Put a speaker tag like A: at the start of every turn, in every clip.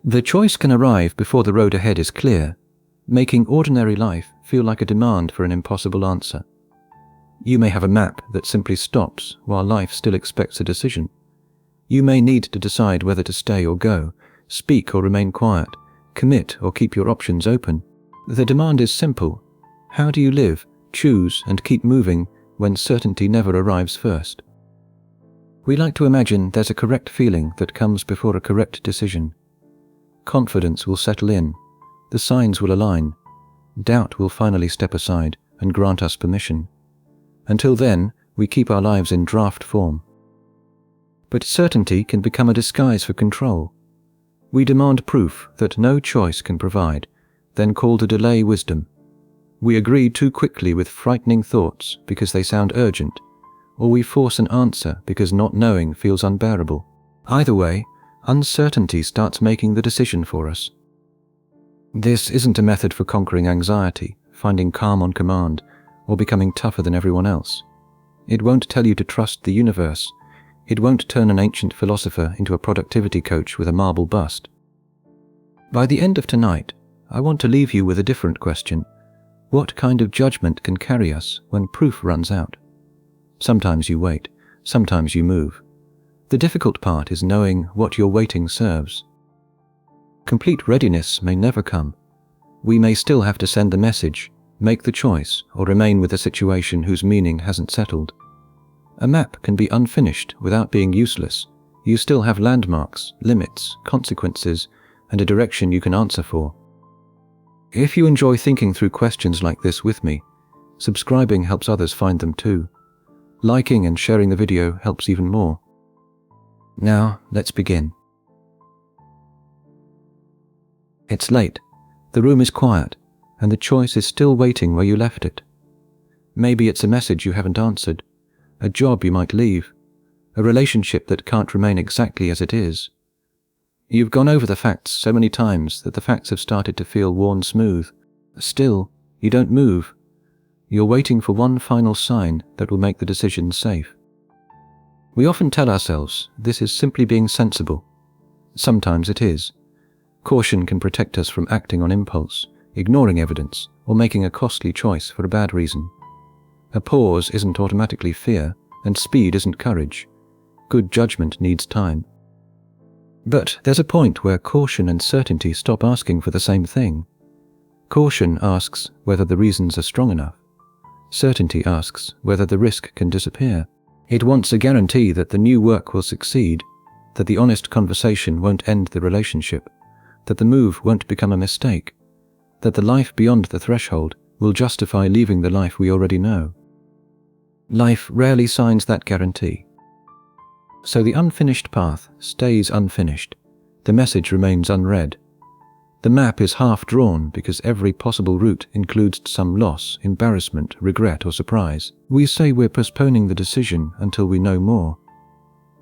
A: The choice can arrive before the road ahead is clear, making ordinary life feel like a demand for an impossible answer. You may have a map that simply stops while life still expects a decision. You may need to decide whether to stay or go, speak or remain quiet, commit or keep your options open. The demand is simple. How do you live, choose, and keep moving when certainty never arrives first? We like to imagine there's a correct feeling that comes before a correct decision. Confidence will settle in, the signs will align, doubt will finally step aside and grant us permission. Until then, we keep our lives in draft form. But certainty can become a disguise for control. We demand proof that no choice can provide, then call the delay wisdom. We agree too quickly with frightening thoughts because they sound urgent, or we force an answer because not knowing feels unbearable. Either way, uncertainty starts making the decision for us. This isn't a method for conquering anxiety, finding calm on command, or becoming tougher than everyone else. It won't tell you to trust the universe. It won't turn an ancient philosopher into a productivity coach with a marble bust. By the end of tonight, I want to leave you with a different question. What kind of judgment can carry us when proof runs out? Sometimes you wait, sometimes you move. The difficult part is knowing what your waiting serves. Complete readiness may never come. We may still have to send the message, make the choice, or remain with a situation whose meaning hasn't settled. A map can be unfinished without being useless. You still have landmarks, limits, consequences, and a direction you can answer for. If you enjoy thinking through questions like this with me, subscribing helps others find them too. Liking and sharing the video helps even more. Now, let's begin. It's late, the room is quiet, and the choice is still waiting where you left it. Maybe it's a message you haven't answered, a job you might leave, a relationship that can't remain exactly as it is. You've gone over the facts so many times that the facts have started to feel worn smooth. Still, you don't move. You're waiting for one final sign that will make the decision safe. We often tell ourselves this is simply being sensible. Sometimes it is. Caution can protect us from acting on impulse, ignoring evidence, or making a costly choice for a bad reason. A pause isn't automatically fear, and speed isn't courage. Good judgment needs time. But there's a point where caution and certainty stop asking for the same thing. Caution asks whether the reasons are strong enough. Certainty asks whether the risk can disappear. It wants a guarantee that the new work will succeed, that the honest conversation won't end the relationship, that the move won't become a mistake, that the life beyond the threshold will justify leaving the life we already know. Life rarely signs that guarantee. So the unfinished path stays unfinished. The message remains unread. The map is half drawn because every possible route includes some loss, embarrassment, regret, or surprise. We say we're postponing the decision until we know more.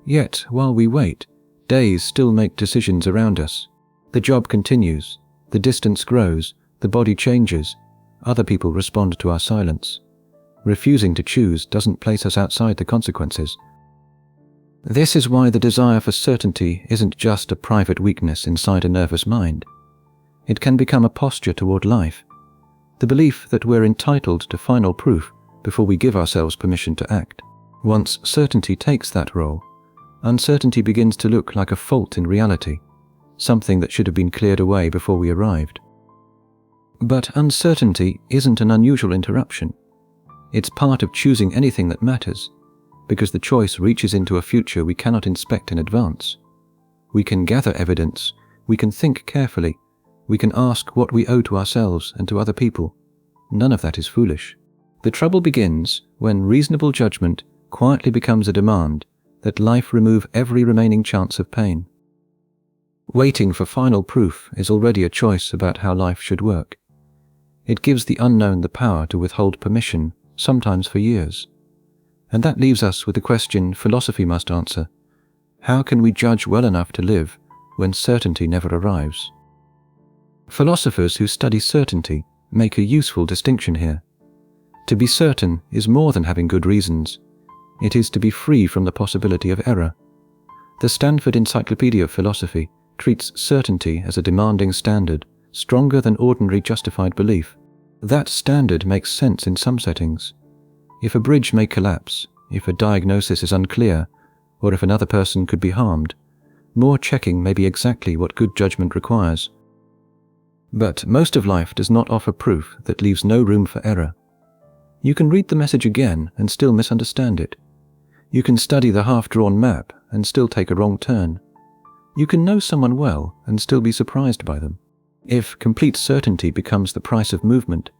A: Yet, while we wait, days still make decisions around us. The job continues, the distance grows, the body changes, other people respond to our silence. Refusing to choose doesn't place us outside the consequences. This is why the desire for certainty isn't just a private weakness inside a nervous mind. It can become a posture toward life, the belief that we're entitled to final proof before we give ourselves permission to act. Once certainty takes that role, uncertainty begins to look like a fault in reality, something that should have been cleared away before we arrived. But uncertainty isn't an unusual interruption. It's part of choosing anything that matters, because the choice reaches into a future we cannot inspect in advance. We can gather evidence, we can think carefully, we can ask what we owe to ourselves and to other people. None of that is foolish. The trouble begins when reasonable judgment quietly becomes a demand that life remove every remaining chance of pain. Waiting for final proof is already a choice about how life should work. It gives the unknown the power to withhold permission, sometimes for years. And that leaves us with the question philosophy must answer: how can we judge well enough to live when certainty never arrives? Philosophers who study certainty make a useful distinction here. To be certain is more than having good reasons. It is to be free from the possibility of error. The Stanford Encyclopedia of Philosophy treats certainty as a demanding standard, stronger than ordinary justified belief. That standard makes sense in some settings. If a bridge may collapse, if a diagnosis is unclear, or if another person could be harmed, more checking may be exactly what good judgment requires. But most of life does not offer proof that leaves no room for error. You can read the message again and still misunderstand it. You can study the half-drawn map and still take a wrong turn. You can know someone well and still be surprised by them. If complete certainty becomes the price of movement,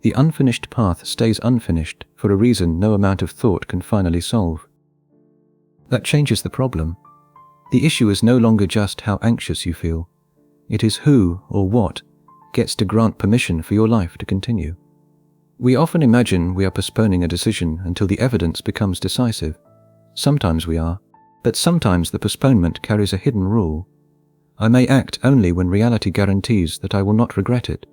A: the unfinished path stays unfinished for a reason no amount of thought can finally solve. That changes the problem. The issue is no longer just how anxious you feel. It is who or what gets to grant permission for your life to continue. We often imagine we are postponing a decision until the evidence becomes decisive. Sometimes we are, but sometimes the postponement carries a hidden rule. I may act only when reality guarantees that I will not regret it.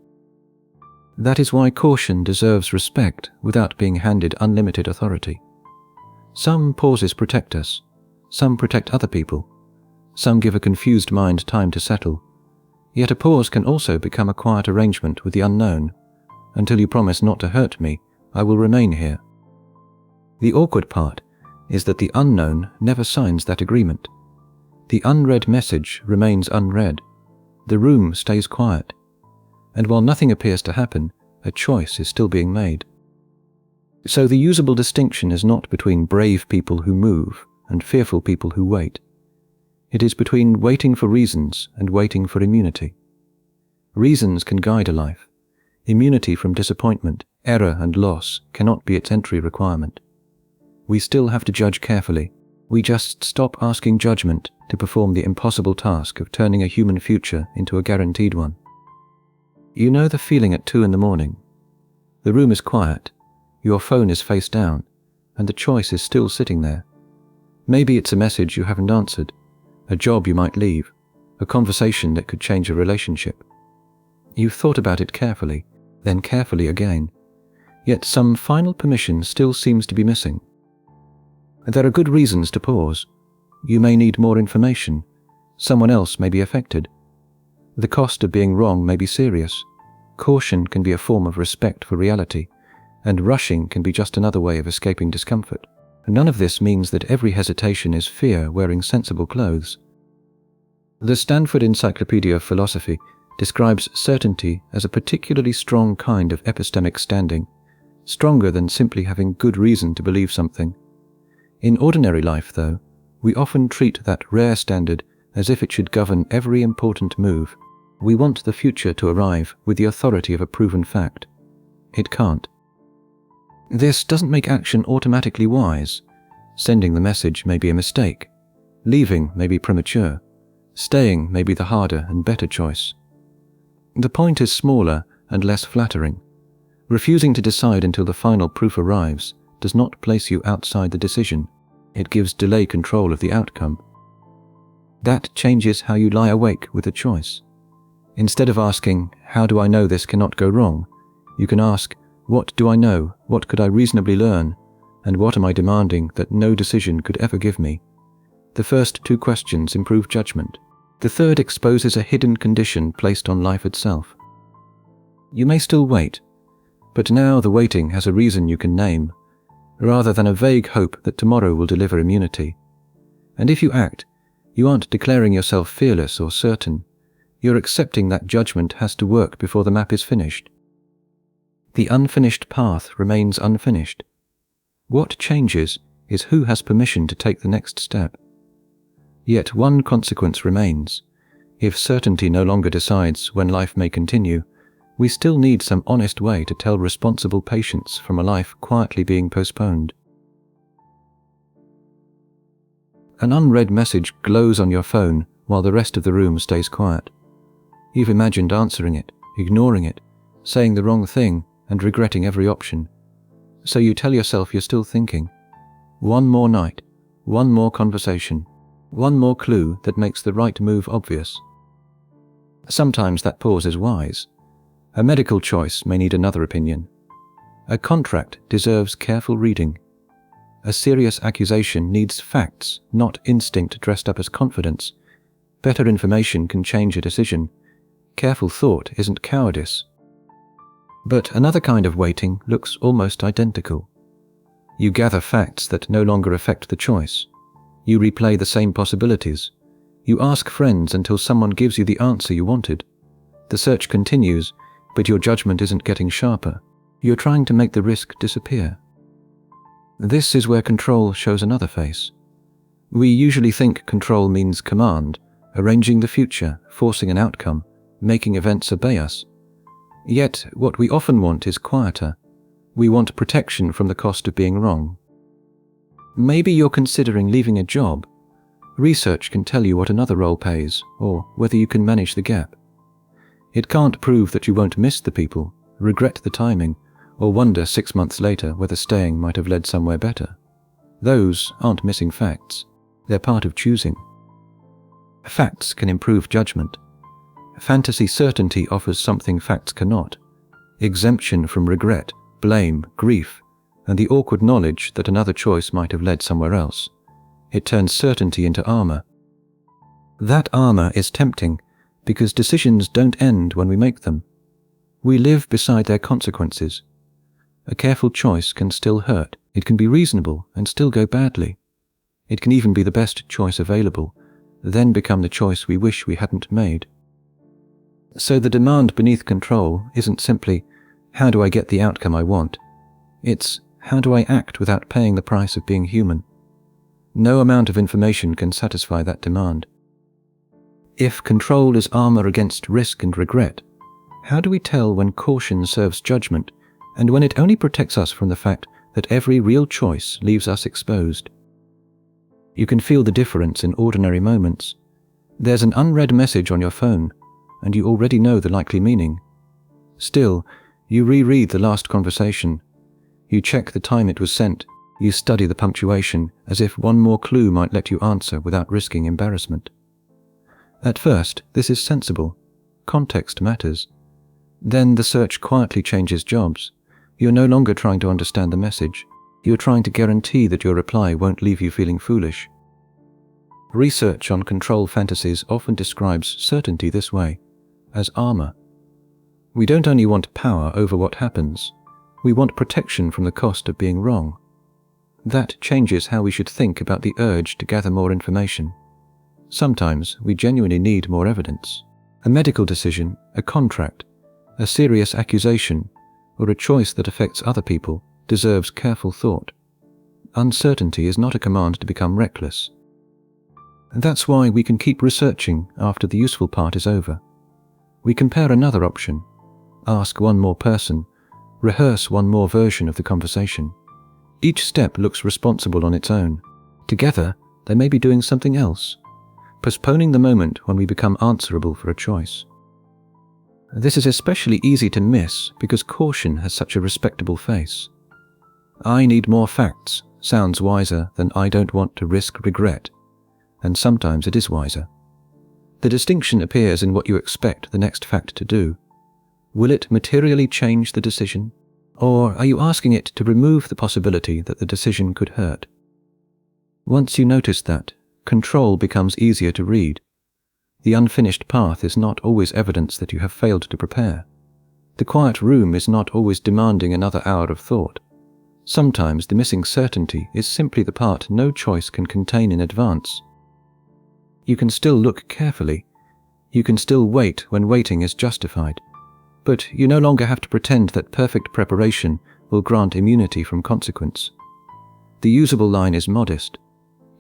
A: That is why caution deserves respect without being handed unlimited authority. Some pauses protect us, some protect other people, some give a confused mind time to settle. Yet a pause can also become a quiet arrangement with the unknown. Until you promise not to hurt me, I will remain here. The awkward part is that the unknown never signs that agreement. The unread message remains unread. The room stays quiet. And while nothing appears to happen, a choice is still being made. So the usable distinction is not between brave people who move and fearful people who wait. It is between waiting for reasons and waiting for immunity. Reasons can guide a life. Immunity from disappointment, error and loss cannot be its entry requirement. We still have to judge carefully. We just stop asking judgment to perform the impossible task of turning a human future into a guaranteed one. You know the feeling at 2 a.m. The room is quiet, your phone is face down, and the choice is still sitting there. Maybe it's a message you haven't answered, a job you might leave, a conversation that could change a relationship. You've thought about it carefully, then carefully again, yet some final permission still seems to be missing. There are good reasons to pause. You may need more information. Someone else may be affected. The cost of being wrong may be serious. Caution can be a form of respect for reality, and rushing can be just another way of escaping discomfort. None of this means that every hesitation is fear wearing sensible clothes. The Stanford Encyclopedia of Philosophy describes certainty as a particularly strong kind of epistemic standing, stronger than simply having good reason to believe something. In ordinary life, though, we often treat that rare standard as if it should govern every important move. We want the future to arrive with the authority of a proven fact. It can't. This doesn't make action automatically wise. Sending the message may be a mistake. Leaving may be premature. Staying may be the harder and better choice. The point is smaller and less flattering. Refusing to decide until the final proof arrives does not place you outside the decision. It gives delay control of the outcome. That changes how you lie awake with a choice. Instead of asking, "How do I know this cannot go wrong?" you can ask, "What do I know? What could I reasonably learn? And what am I demanding that no decision could ever give me?" The first 2 questions improve judgment. The third exposes a hidden condition placed on life itself. You may still wait, but now the waiting has a reason you can name, rather than a vague hope that tomorrow will deliver immunity. And if you act, you aren't declaring yourself fearless or certain. You're accepting that judgment has to work before the map is finished. The unfinished path remains unfinished. What changes is who has permission to take the next step. Yet one consequence remains. If certainty no longer decides when life may continue, we still need some honest way to tell responsible patience from a life quietly being postponed. An unread message glows on your phone while the rest of the room stays quiet. You've imagined answering it, ignoring it, saying the wrong thing, and regretting every option. So you tell yourself you're still thinking. One more night, one more conversation, one more clue that makes the right move obvious. Sometimes that pause is wise. A medical choice may need another opinion. A contract deserves careful reading. A serious accusation needs facts, not instinct dressed up as confidence. Better information can change a decision. Careful thought isn't cowardice. But another kind of waiting looks almost identical. You gather facts that no longer affect the choice. You replay the same possibilities. You ask friends until someone gives you the answer you wanted. The search continues, but your judgment isn't getting sharper. You're trying to make the risk disappear. This is where control shows another face. We usually think control means command, arranging the future, forcing an outcome, making events obey us. Yet, what we often want is quieter. We want protection from the cost of being wrong. Maybe you're considering leaving a job. Research can tell you what another role pays, or whether you can manage the gap. It can't prove that you won't miss the people, regret the timing, or wonder 6 months later whether staying might have led somewhere better. Those aren't missing facts. They're part of choosing. Facts can improve judgment. Fantasy certainty offers something facts cannot: exemption from regret, blame, grief, and the awkward knowledge that another choice might have led somewhere else. It turns certainty into armor. That armor is tempting, because decisions don't end when we make them. We live beside their consequences. A careful choice can still hurt. It can be reasonable and still go badly. It can even be the best choice available, then become the choice we wish we hadn't made. So the demand beneath control isn't simply, how do I get the outcome I want? It's, how do I act without paying the price of being human? No amount of information can satisfy that demand. If control is armor against risk and regret, how do we tell when caution serves judgment, and when it only protects us from the fact that every real choice leaves us exposed? You can feel the difference in ordinary moments. There's an unread message on your phone, and you already know the likely meaning. Still, you reread the last conversation. You check the time it was sent. You study the punctuation, as if one more clue might let you answer without risking embarrassment. At first, this is sensible. Context matters. Then the search quietly changes jobs. You're no longer trying to understand the message. You're trying to guarantee that your reply won't leave you feeling foolish. Research on control fantasies often describes certainty this way, as armor. We don't only want power over what happens, we want protection from the cost of being wrong. That changes how we should think about the urge to gather more information. Sometimes we genuinely need more evidence. A medical decision, a contract, a serious accusation, or a choice that affects other people deserves careful thought. Uncertainty is not a command to become reckless. And that's why we can keep researching after the useful part is over. We compare another option, ask one more person, rehearse one more version of the conversation. Each step looks responsible on its own. Together, they may be doing something else, postponing the moment when we become answerable for a choice. This is especially easy to miss because caution has such a respectable face. I need more facts sounds wiser than I don't want to risk regret, and sometimes it is wiser. The distinction appears in what you expect the next fact to do. Will it materially change the decision, or are you asking it to remove the possibility that the decision could hurt? Once you notice that, control becomes easier to read. The unfinished path is not always evidence that you have failed to prepare. The quiet room is not always demanding another hour of thought. Sometimes the missing certainty is simply the part no choice can contain in advance. You can still look carefully. You can still wait when waiting is justified. But you no longer have to pretend that perfect preparation will grant immunity from consequence. The usable line is modest.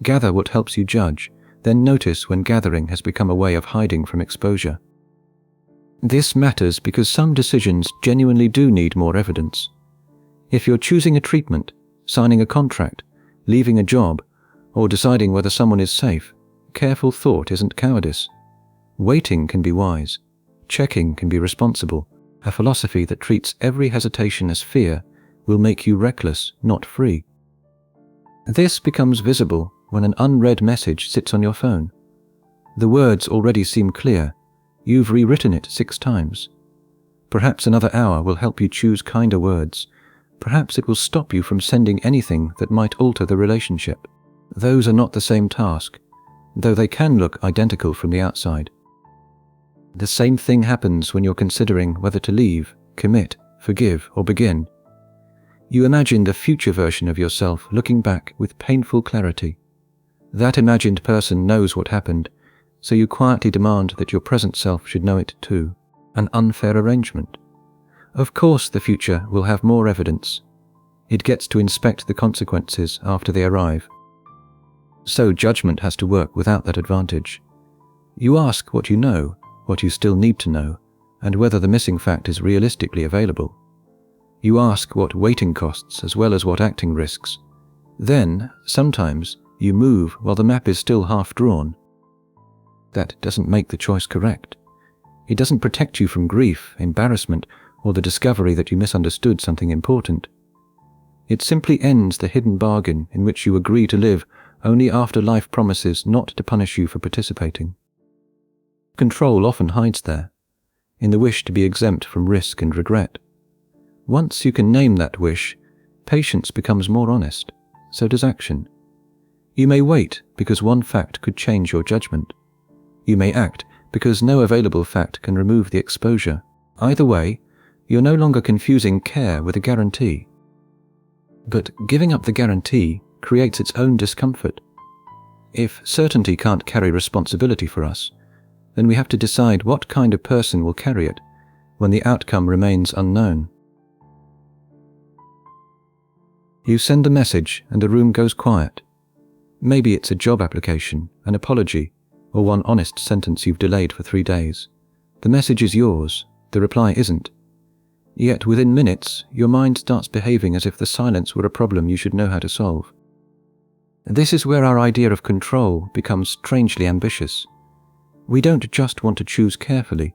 A: Gather what helps you judge, then notice when gathering has become a way of hiding from exposure. This matters because some decisions genuinely do need more evidence. If you're choosing a treatment, signing a contract, leaving a job, or deciding whether someone is safe, careful thought isn't cowardice. Waiting can be wise. Checking can be responsible. A philosophy that treats every hesitation as fear will make you reckless, not free. This becomes visible when an unread message sits on your phone. The words already seem clear. You've rewritten it 6 times. Perhaps another hour will help you choose kinder words. Perhaps it will stop you from sending anything that might alter the relationship. Those are not the same task. though they can look identical from the outside. The same thing happens when you're considering whether to leave, commit, forgive, or begin. You imagine the future version of yourself looking back with painful clarity. That imagined person knows what happened, so you quietly demand that your present self should know it too. An unfair arrangement. Of course the future will have more evidence. It gets to inspect the consequences after they arrive. So judgment has to work without that advantage. You ask what you know, what you still need to know, and whether the missing fact is realistically available. You ask what waiting costs as well as what acting risks. Then, sometimes, you move while the map is still half drawn. That doesn't make the choice correct. It doesn't protect you from grief, embarrassment, or the discovery that you misunderstood something important. It simply ends the hidden bargain in which you agree to live only after life promises not to punish you for participating. Control often hides there, in the wish to be exempt from risk and regret. Once you can name that wish, patience becomes more honest, so does action. You may wait because one fact could change your judgment. You may act because no available fact can remove the exposure. Either way, you're no longer confusing care with a guarantee. But giving up the guarantee creates its own discomfort. If certainty can't carry responsibility for us, then we have to decide what kind of person will carry it when the outcome remains unknown. You send a message and the room goes quiet. Maybe it's a job application, an apology, or one honest sentence you've delayed for 3 days. The message is yours, the reply isn't. Yet within minutes, your mind starts behaving as if the silence were a problem you should know how to solve. This is where our idea of control becomes strangely ambitious. We don't just want to choose carefully.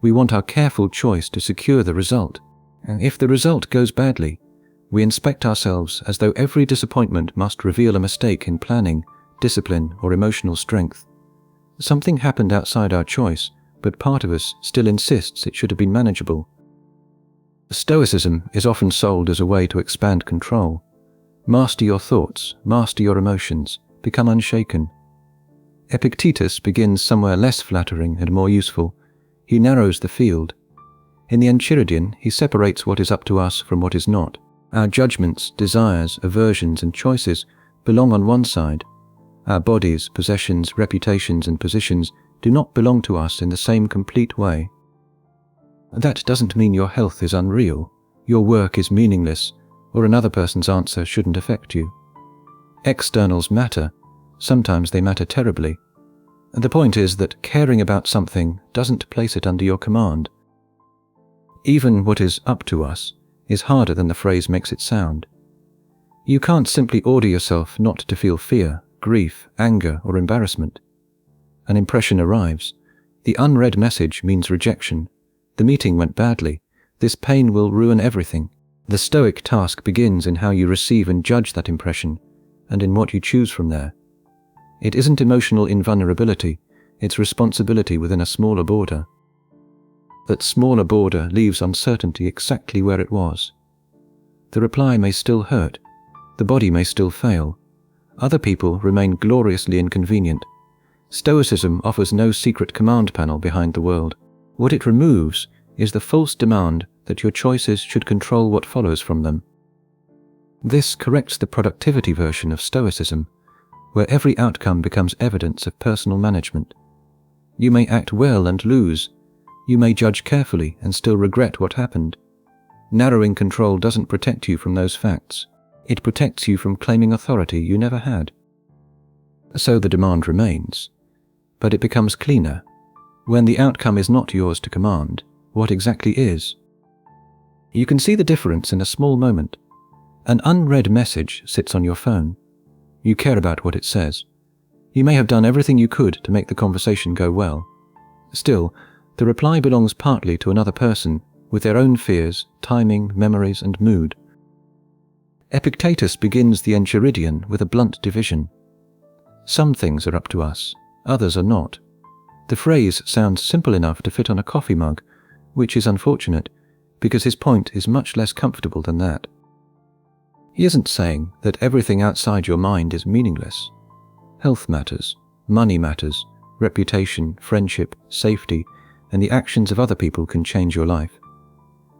A: We want our careful choice to secure the result. And if the result goes badly, we inspect ourselves as though every disappointment must reveal a mistake in planning, discipline, or emotional strength. Something happened outside our choice, but part of us still insists it should have been manageable. Stoicism is often sold as a way to expand control. Master your thoughts, master your emotions, become unshaken. Epictetus begins somewhere less flattering and more useful. He narrows the field. In the Enchiridion, he separates what is up to us from what is not. Our judgments, desires, aversions, and choices belong on one side. Our bodies, possessions, reputations, and positions do not belong to us in the same complete way. That doesn't mean your health is unreal, your work is meaningless, or another person's answer shouldn't affect you. Externals matter. Sometimes they matter terribly. The point is that caring about something doesn't place it under your command. Even what is up to us is harder than the phrase makes it sound. You can't simply order yourself not to feel fear, grief, anger, or embarrassment. An impression arrives. The unread message means rejection. The meeting went badly. This pain will ruin everything. The Stoic task begins in how you receive and judge that impression, and in what you choose from there. It isn't emotional invulnerability, it's responsibility within a smaller border. That smaller border leaves uncertainty exactly where it was. The reply may still hurt. The body may still fail. Other people remain gloriously inconvenient. Stoicism offers no secret command panel behind the world. What it removes is the false demand that your choices should control what follows from them. This corrects the productivity version of Stoicism, where every outcome becomes evidence of personal management. You may act well and lose. You may judge carefully and still regret what happened. Narrowing control doesn't protect you from those facts. It protects you from claiming authority you never had. So the demand remains, but it becomes cleaner. When the outcome is not yours to command, what exactly is? You can see the difference in a small moment. An unread message sits on your phone. You care about what it says. You may have done everything you could to make the conversation go well. Still, the reply belongs partly to another person, with their own fears, timing, memories, and mood. Epictetus begins the Enchiridion with a blunt division. Some things are up to us, others are not. The phrase sounds simple enough to fit on a coffee mug, which is unfortunate, because his point is much less comfortable than that. He isn't saying that everything outside your mind is meaningless. Health matters. Money matters, reputation, friendship, safety, and the actions of other people can change your life.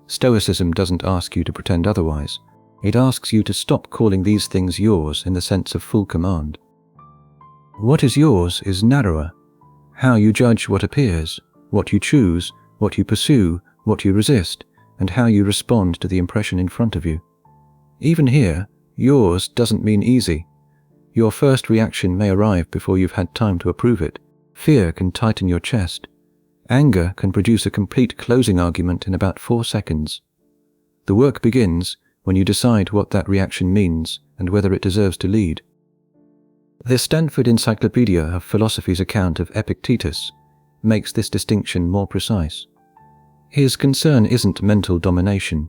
A: Stoicism doesn't ask you to pretend otherwise. It asks you to stop calling these things yours in the sense of full command. What is yours is narrower. How you judge what appears, what you choose, what you pursue, what you resist, and how you respond to the impression in front of you. Even here, yours doesn't mean easy. Your first reaction may arrive before you've had time to approve it. Fear can tighten your chest. Anger can produce a complete closing argument in about 4 seconds. The work begins when you decide what that reaction means and whether it deserves to lead. The Stanford Encyclopedia of Philosophy's account of Epictetus makes this distinction more precise. His concern isn't mental domination.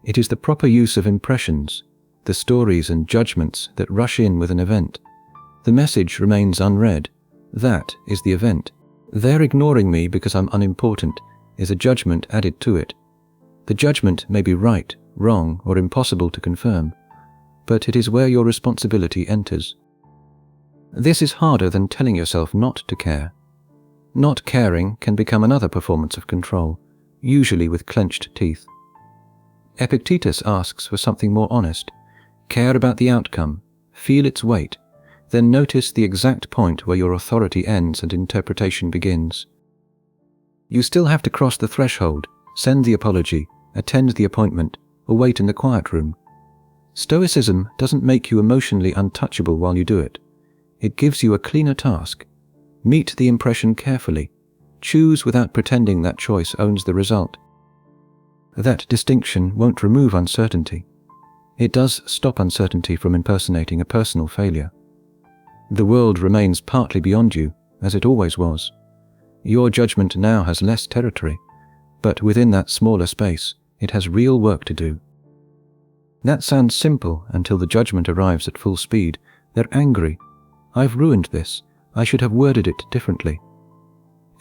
A: It is the proper use of impressions, the stories and judgments that rush in with an event. The message remains unread. That is the event. They're ignoring me because I'm unimportant is a judgment added to it. The judgment may be right, wrong, or impossible to confirm, but it is where your responsibility enters. This is harder than telling yourself not to care. Not caring can become another performance of control, usually with clenched teeth. Epictetus asks for something more honest. Care about the outcome, feel its weight, then notice the exact point where your authority ends and interpretation begins. You still have to cross the threshold, send the apology, attend the appointment, or wait in the quiet room. Stoicism doesn't make you emotionally untouchable while you do it. It gives you a cleaner task. Meet the impression carefully. Choose without pretending that choice owns the result. That distinction won't remove uncertainty. It does stop uncertainty from impersonating a personal failure. The world remains partly beyond you, as it always was. Your judgment now has less territory, but within that smaller space, it has real work to do. That sounds simple until the judgment arrives at full speed. They're angry. I've ruined this. I should have worded it differently.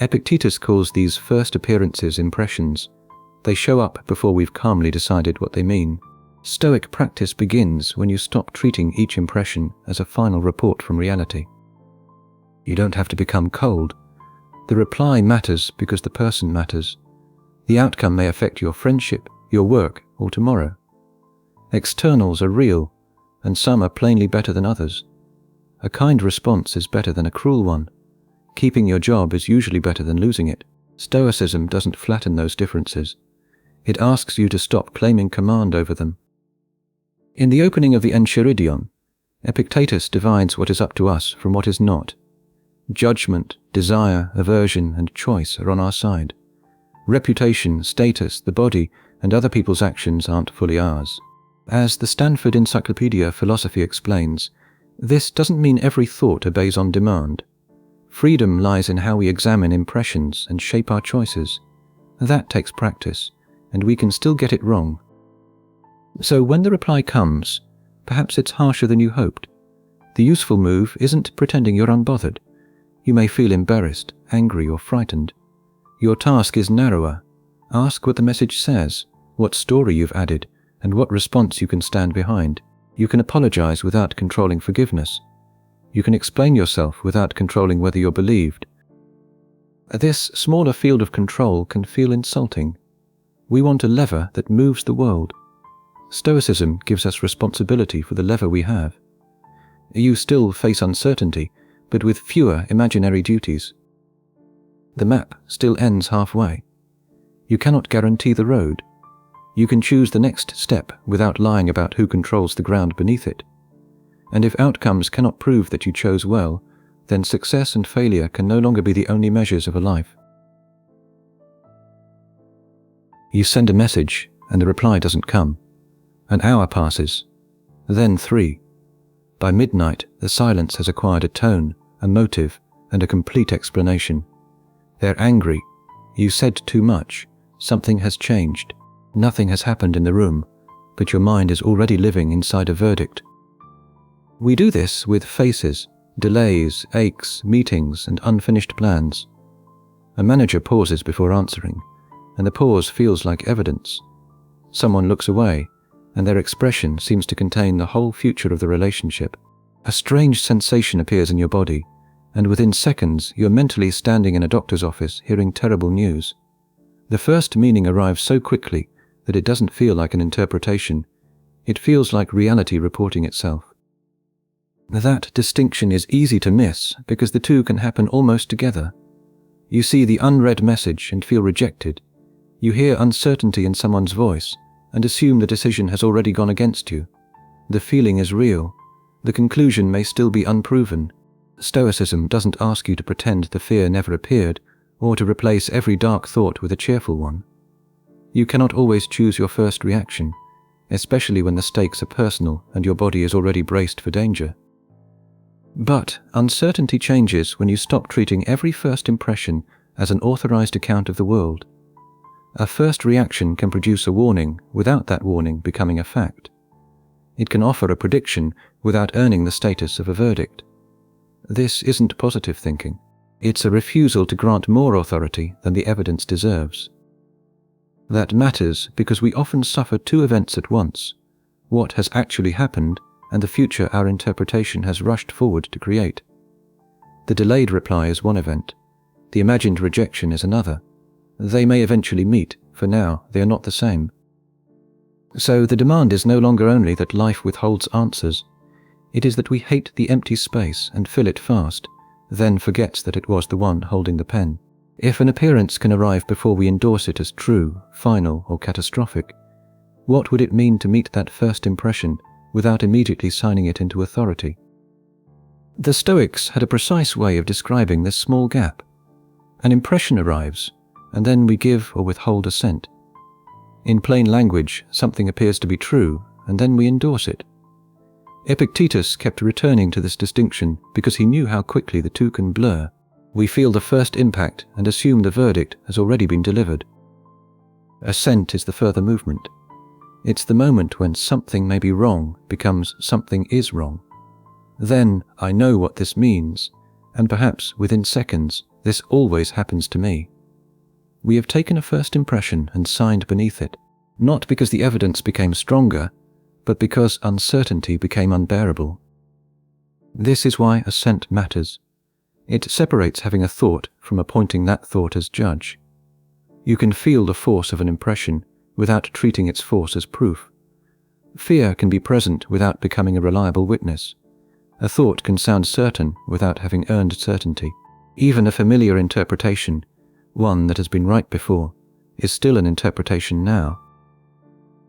A: Epictetus calls these first appearances impressions. They show up before we've calmly decided what they mean. Stoic practice begins when you stop treating each impression as a final report from reality. You don't have to become cold. The reply matters because the person matters. The outcome may affect your friendship, your work, or tomorrow. Externals are real, and some are plainly better than others. A kind response is better than a cruel one. Keeping your job is usually better than losing it. Stoicism doesn't flatten those differences. It asks you to stop claiming command over them. In the opening of the Enchiridion, Epictetus divides what is up to us from what is not. Judgment, desire, aversion, and choice are on our side. Reputation, status, the body, and other people's actions aren't fully ours. As the Stanford Encyclopedia of Philosophy explains, this doesn't mean every thought obeys on demand. Freedom lies in how we examine impressions and shape our choices. That takes practice, and we can still get it wrong. So when the reply comes, perhaps it's harsher than you hoped. The useful move isn't pretending you're unbothered. You may feel embarrassed, angry, or frightened. Your task is narrower. Ask what the message says, what story you've added, and what response you can stand behind. You can apologize without controlling forgiveness. You can explain yourself without controlling whether you're believed. This smaller field of control can feel insulting. We want a lever that moves the world. Stoicism gives us responsibility for the lever we have. You still face uncertainty, but with fewer imaginary duties. The map still ends halfway. You cannot guarantee the road. You can choose the next step without lying about who controls the ground beneath it. And if outcomes cannot prove that you chose well, then success and failure can no longer be the only measures of a life. You send a message, and the reply doesn't come. An hour passes, then 3. By midnight, the silence has acquired a tone, a motive, and a complete explanation. They're angry. You said too much. Something has changed. Nothing has happened in the room, but your mind is already living inside a verdict. We do this with faces, delays, aches, meetings, and unfinished plans. A manager pauses before answering, and the pause feels like evidence. Someone looks away, and their expression seems to contain the whole future of the relationship. A strange sensation appears in your body, and within seconds you're mentally standing in a doctor's office hearing terrible news. The first meaning arrives so quickly that it doesn't feel like an interpretation. It feels like reality reporting itself. That distinction is easy to miss because the two can happen almost together. You see the unread message and feel rejected. You hear uncertainty in someone's voice and assume the decision has already gone against you. The feeling is real. The conclusion may still be unproven. Stoicism doesn't ask you to pretend the fear never appeared, or to replace every dark thought with a cheerful one. You cannot always choose your first reaction, especially when the stakes are personal and your body is already braced for danger. But uncertainty changes when you stop treating every first impression as an authorized account of the world. A first reaction can produce a warning without that warning becoming a fact. It can offer a prediction without earning the status of a verdict. This isn't positive thinking. It's a refusal to grant more authority than the evidence deserves. That matters because we often suffer two events at once: what has actually happened and the future our interpretation has rushed forward to create. The delayed reply is one event. The imagined rejection is another. They may eventually meet. For now, they are not the same. So the demand is no longer only that life withholds answers. It is that we hate the empty space and fill it fast, then forgets that it was the one holding the pen. If an appearance can arrive before we endorse it as true, final, or catastrophic, what would it mean to meet that first impression without immediately signing it into authority? The Stoics had a precise way of describing this small gap. An impression arrives, and then we give or withhold assent. In plain language, something appears to be true, and then we endorse it. Epictetus kept returning to this distinction because he knew how quickly the two can blur. We feel the first impact and assume the verdict has already been delivered. Assent is the further movement. It's the moment when something may be wrong becomes something is wrong. Then I know what this means, and perhaps within seconds this always happens to me. We have taken a first impression and signed beneath it, not because the evidence became stronger, but because uncertainty became unbearable. This is why assent matters. It separates having a thought from appointing that thought as judge. You can feel the force of an impression without treating its force as proof. Fear can be present without becoming a reliable witness. A thought can sound certain without having earned certainty. Even a familiar interpretation, one that has been right before, is still an interpretation now.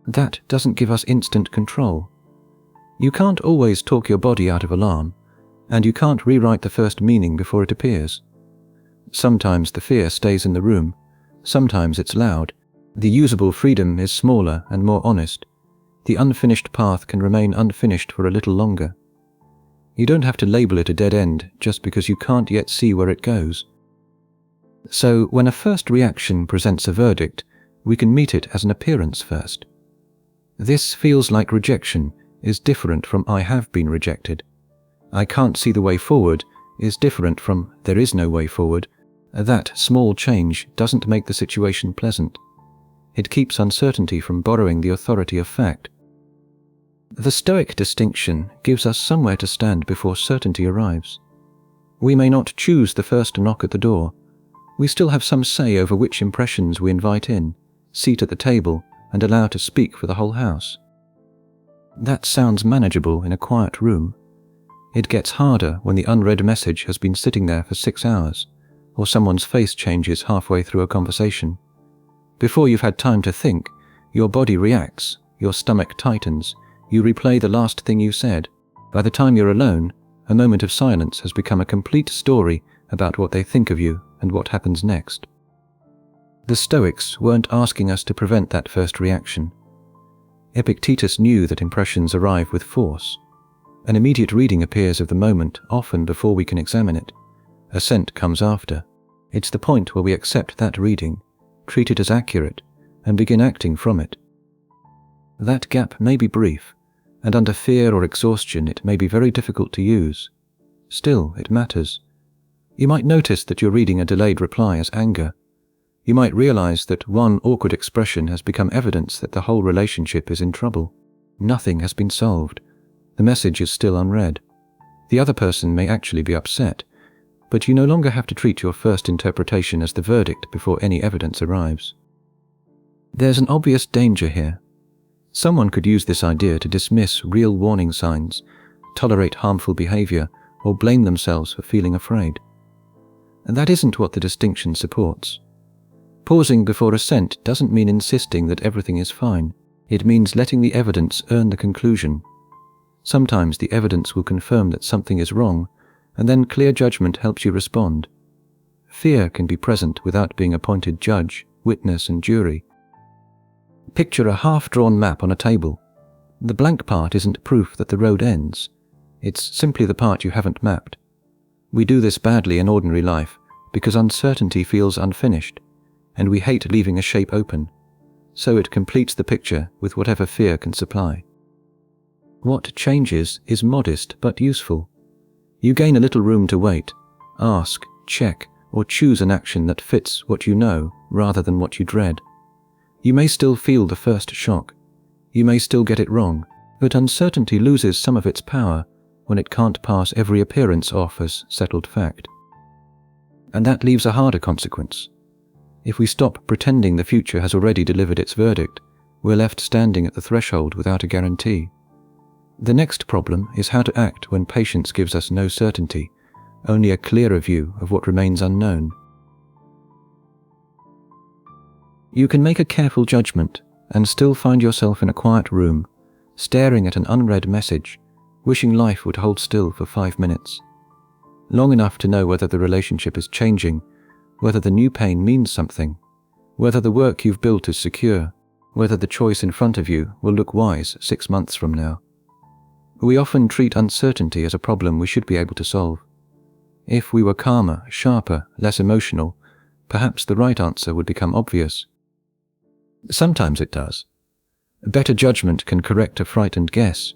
A: That doesn't give us instant control. You can't always talk your body out of alarm, and you can't rewrite the first meaning before it appears. Sometimes the fear stays in the room, sometimes it's loud. The usable freedom is smaller and more honest. The unfinished path can remain unfinished for a little longer. You don't have to label it a dead end just because you can't yet see where it goes. So when a first reaction presents a verdict, we can meet it as an appearance first. This feels like rejection is different from I have been rejected. I can't see the way forward is different from there is no way forward. That small change doesn't make the situation pleasant. It keeps uncertainty from borrowing the authority of fact. The Stoic distinction gives us somewhere to stand before certainty arrives. We may not choose the first knock at the door. We still have some say over which impressions we invite in, seat at the table, and allow to speak for the whole house. That sounds manageable in a quiet room. It gets harder when the unread message has been sitting there for 6 hours, or someone's face changes halfway through a conversation. Before you've had time to think, your body reacts, your stomach tightens, you replay the last thing you said. By the time you're alone, a moment of silence has become a complete story about what they think of you and what happens next. The Stoics weren't asking us to prevent that first reaction. Epictetus knew that impressions arrive with force. An immediate reading appears of the moment, often before we can examine it. Assent comes after. It's the point where we accept that reading, treat it as accurate, and begin acting from it. That gap may be brief, and under fear or exhaustion it may be very difficult to use. Still, it matters. You might notice that you're reading a delayed reply as anger. You might realize that one awkward expression has become evidence that the whole relationship is in trouble. Nothing has been solved. The message is still unread. The other person may actually be upset. But you no longer have to treat your first interpretation as the verdict before any evidence arrives. There's an obvious danger here. Someone could use this idea to dismiss real warning signs, tolerate harmful behavior, or blame themselves for feeling afraid. And that isn't what the distinction supports. Pausing before assent doesn't mean insisting that everything is fine. It means letting the evidence earn the conclusion. Sometimes the evidence will confirm that something is wrong, and then clear judgment helps you respond. Fear can be present without being appointed judge, witness, and jury. Picture a half-drawn map on a table. The blank part isn't proof that the road ends. It's simply the part you haven't mapped. We do this badly in ordinary life because uncertainty feels unfinished, and we hate leaving a shape open, so it completes the picture with whatever fear can supply. What changes is modest but useful. You gain a little room to wait, ask, check, or choose an action that fits what you know rather than what you dread. You may still feel the first shock. You may still get it wrong, but uncertainty loses some of its power when it can't pass every appearance off as settled fact. And that leaves a harder consequence. If we stop pretending the future has already delivered its verdict, we're left standing at the threshold without a guarantee. The next problem is how to act when patience gives us no certainty, only a clearer view of what remains unknown. You can make a careful judgment and still find yourself in a quiet room, staring at an unread message, wishing life would hold still for 5 minutes. Long enough to know whether the relationship is changing, whether the new pain means something, whether the work you've built is secure, whether the choice in front of you will look wise 6 months from now. We often treat uncertainty as a problem we should be able to solve. If we were calmer, sharper, less emotional, perhaps the right answer would become obvious. Sometimes it does. Better judgment can correct a frightened guess.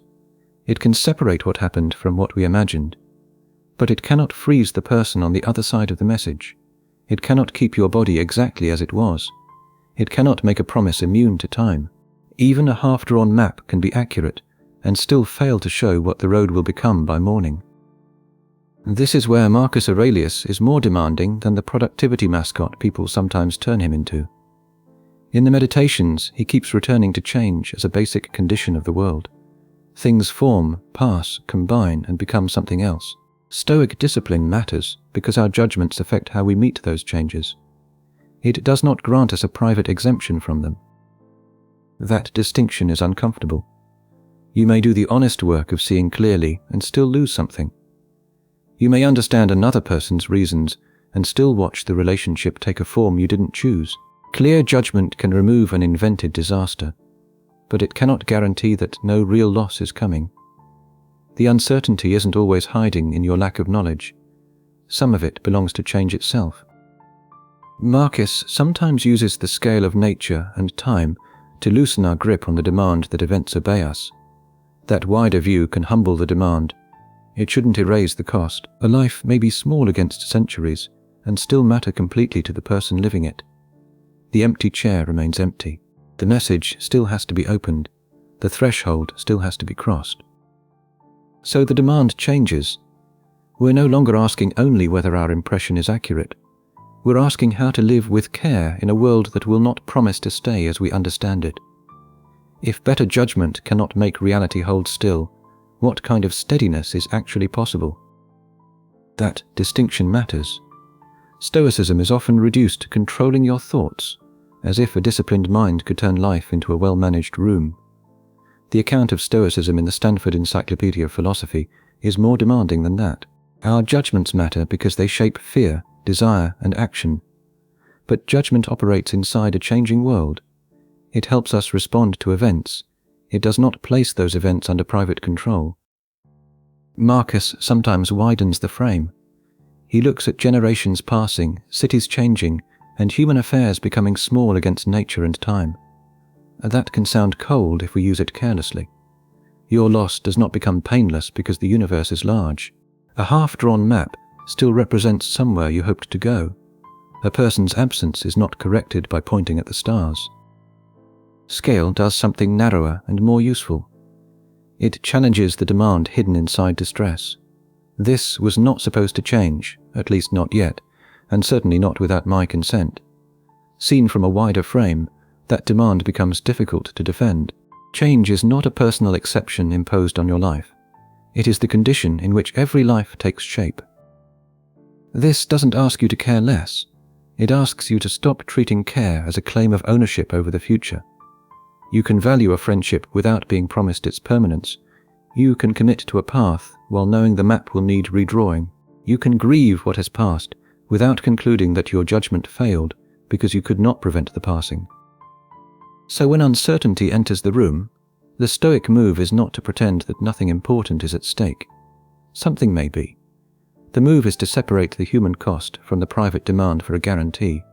A: It can separate what happened from what we imagined. But it cannot freeze the person on the other side of the message. It cannot keep your body exactly as it was. It cannot make a promise immune to time. Even a half-drawn map can be accurate and still fail to show what the road will become by morning. This is where Marcus Aurelius is more demanding than the productivity mascot people sometimes turn him into. In the Meditations, he keeps returning to change as a basic condition of the world. Things form, pass, combine, and become something else. Stoic discipline matters because our judgments affect how we meet those changes. It does not grant us a private exemption from them. That distinction is uncomfortable. You may do the honest work of seeing clearly and still lose something. You may understand another person's reasons and still watch the relationship take a form you didn't choose. Clear judgment can remove an invented disaster, but it cannot guarantee that no real loss is coming. The uncertainty isn't always hiding in your lack of knowledge. Some of it belongs to change itself. Marcus sometimes uses the scale of nature and time to loosen our grip on the demand that events obey us. That wider view can humble the demand. It shouldn't erase the cost. A life may be small against centuries and still matter completely to the person living it. The empty chair remains empty. The message still has to be opened. The threshold still has to be crossed. So the demand changes. We're no longer asking only whether our impression is accurate. We're asking how to live with care in a world that will not promise to stay as we understand it. If better judgment cannot make reality hold still, what kind of steadiness is actually possible? That distinction matters. Stoicism is often reduced to controlling your thoughts, as if a disciplined mind could turn life into a well-managed room. The account of Stoicism in the Stanford Encyclopedia of Philosophy is more demanding than that. Our judgments matter because they shape fear, desire, and action. But judgment operates inside a changing world. It helps us respond to events. It does not place those events under private control. Marcus sometimes widens the frame. He looks at generations passing, cities changing, and human affairs becoming small against nature and time. That can sound cold if we use it carelessly. Your loss does not become painless because the universe is large. A half-drawn map still represents somewhere you hoped to go. A person's absence is not corrected by pointing at the stars. Scale does something narrower and more useful. It challenges the demand hidden inside distress. This was not supposed to change, at least not yet, and certainly not without my consent. Seen from a wider frame, that demand becomes difficult to defend. Change is not a personal exception imposed on your life. It is the condition in which every life takes shape. This doesn't ask you to care less. It asks you to stop treating care as a claim of ownership over the future. You can value a friendship without being promised its permanence. You can commit to a path while knowing the map will need redrawing. You can grieve what has passed without concluding that your judgment failed because you could not prevent the passing. So when uncertainty enters the room, the Stoic move is not to pretend that nothing important is at stake. Something may be. The move is to separate the human cost from the private demand for a guarantee.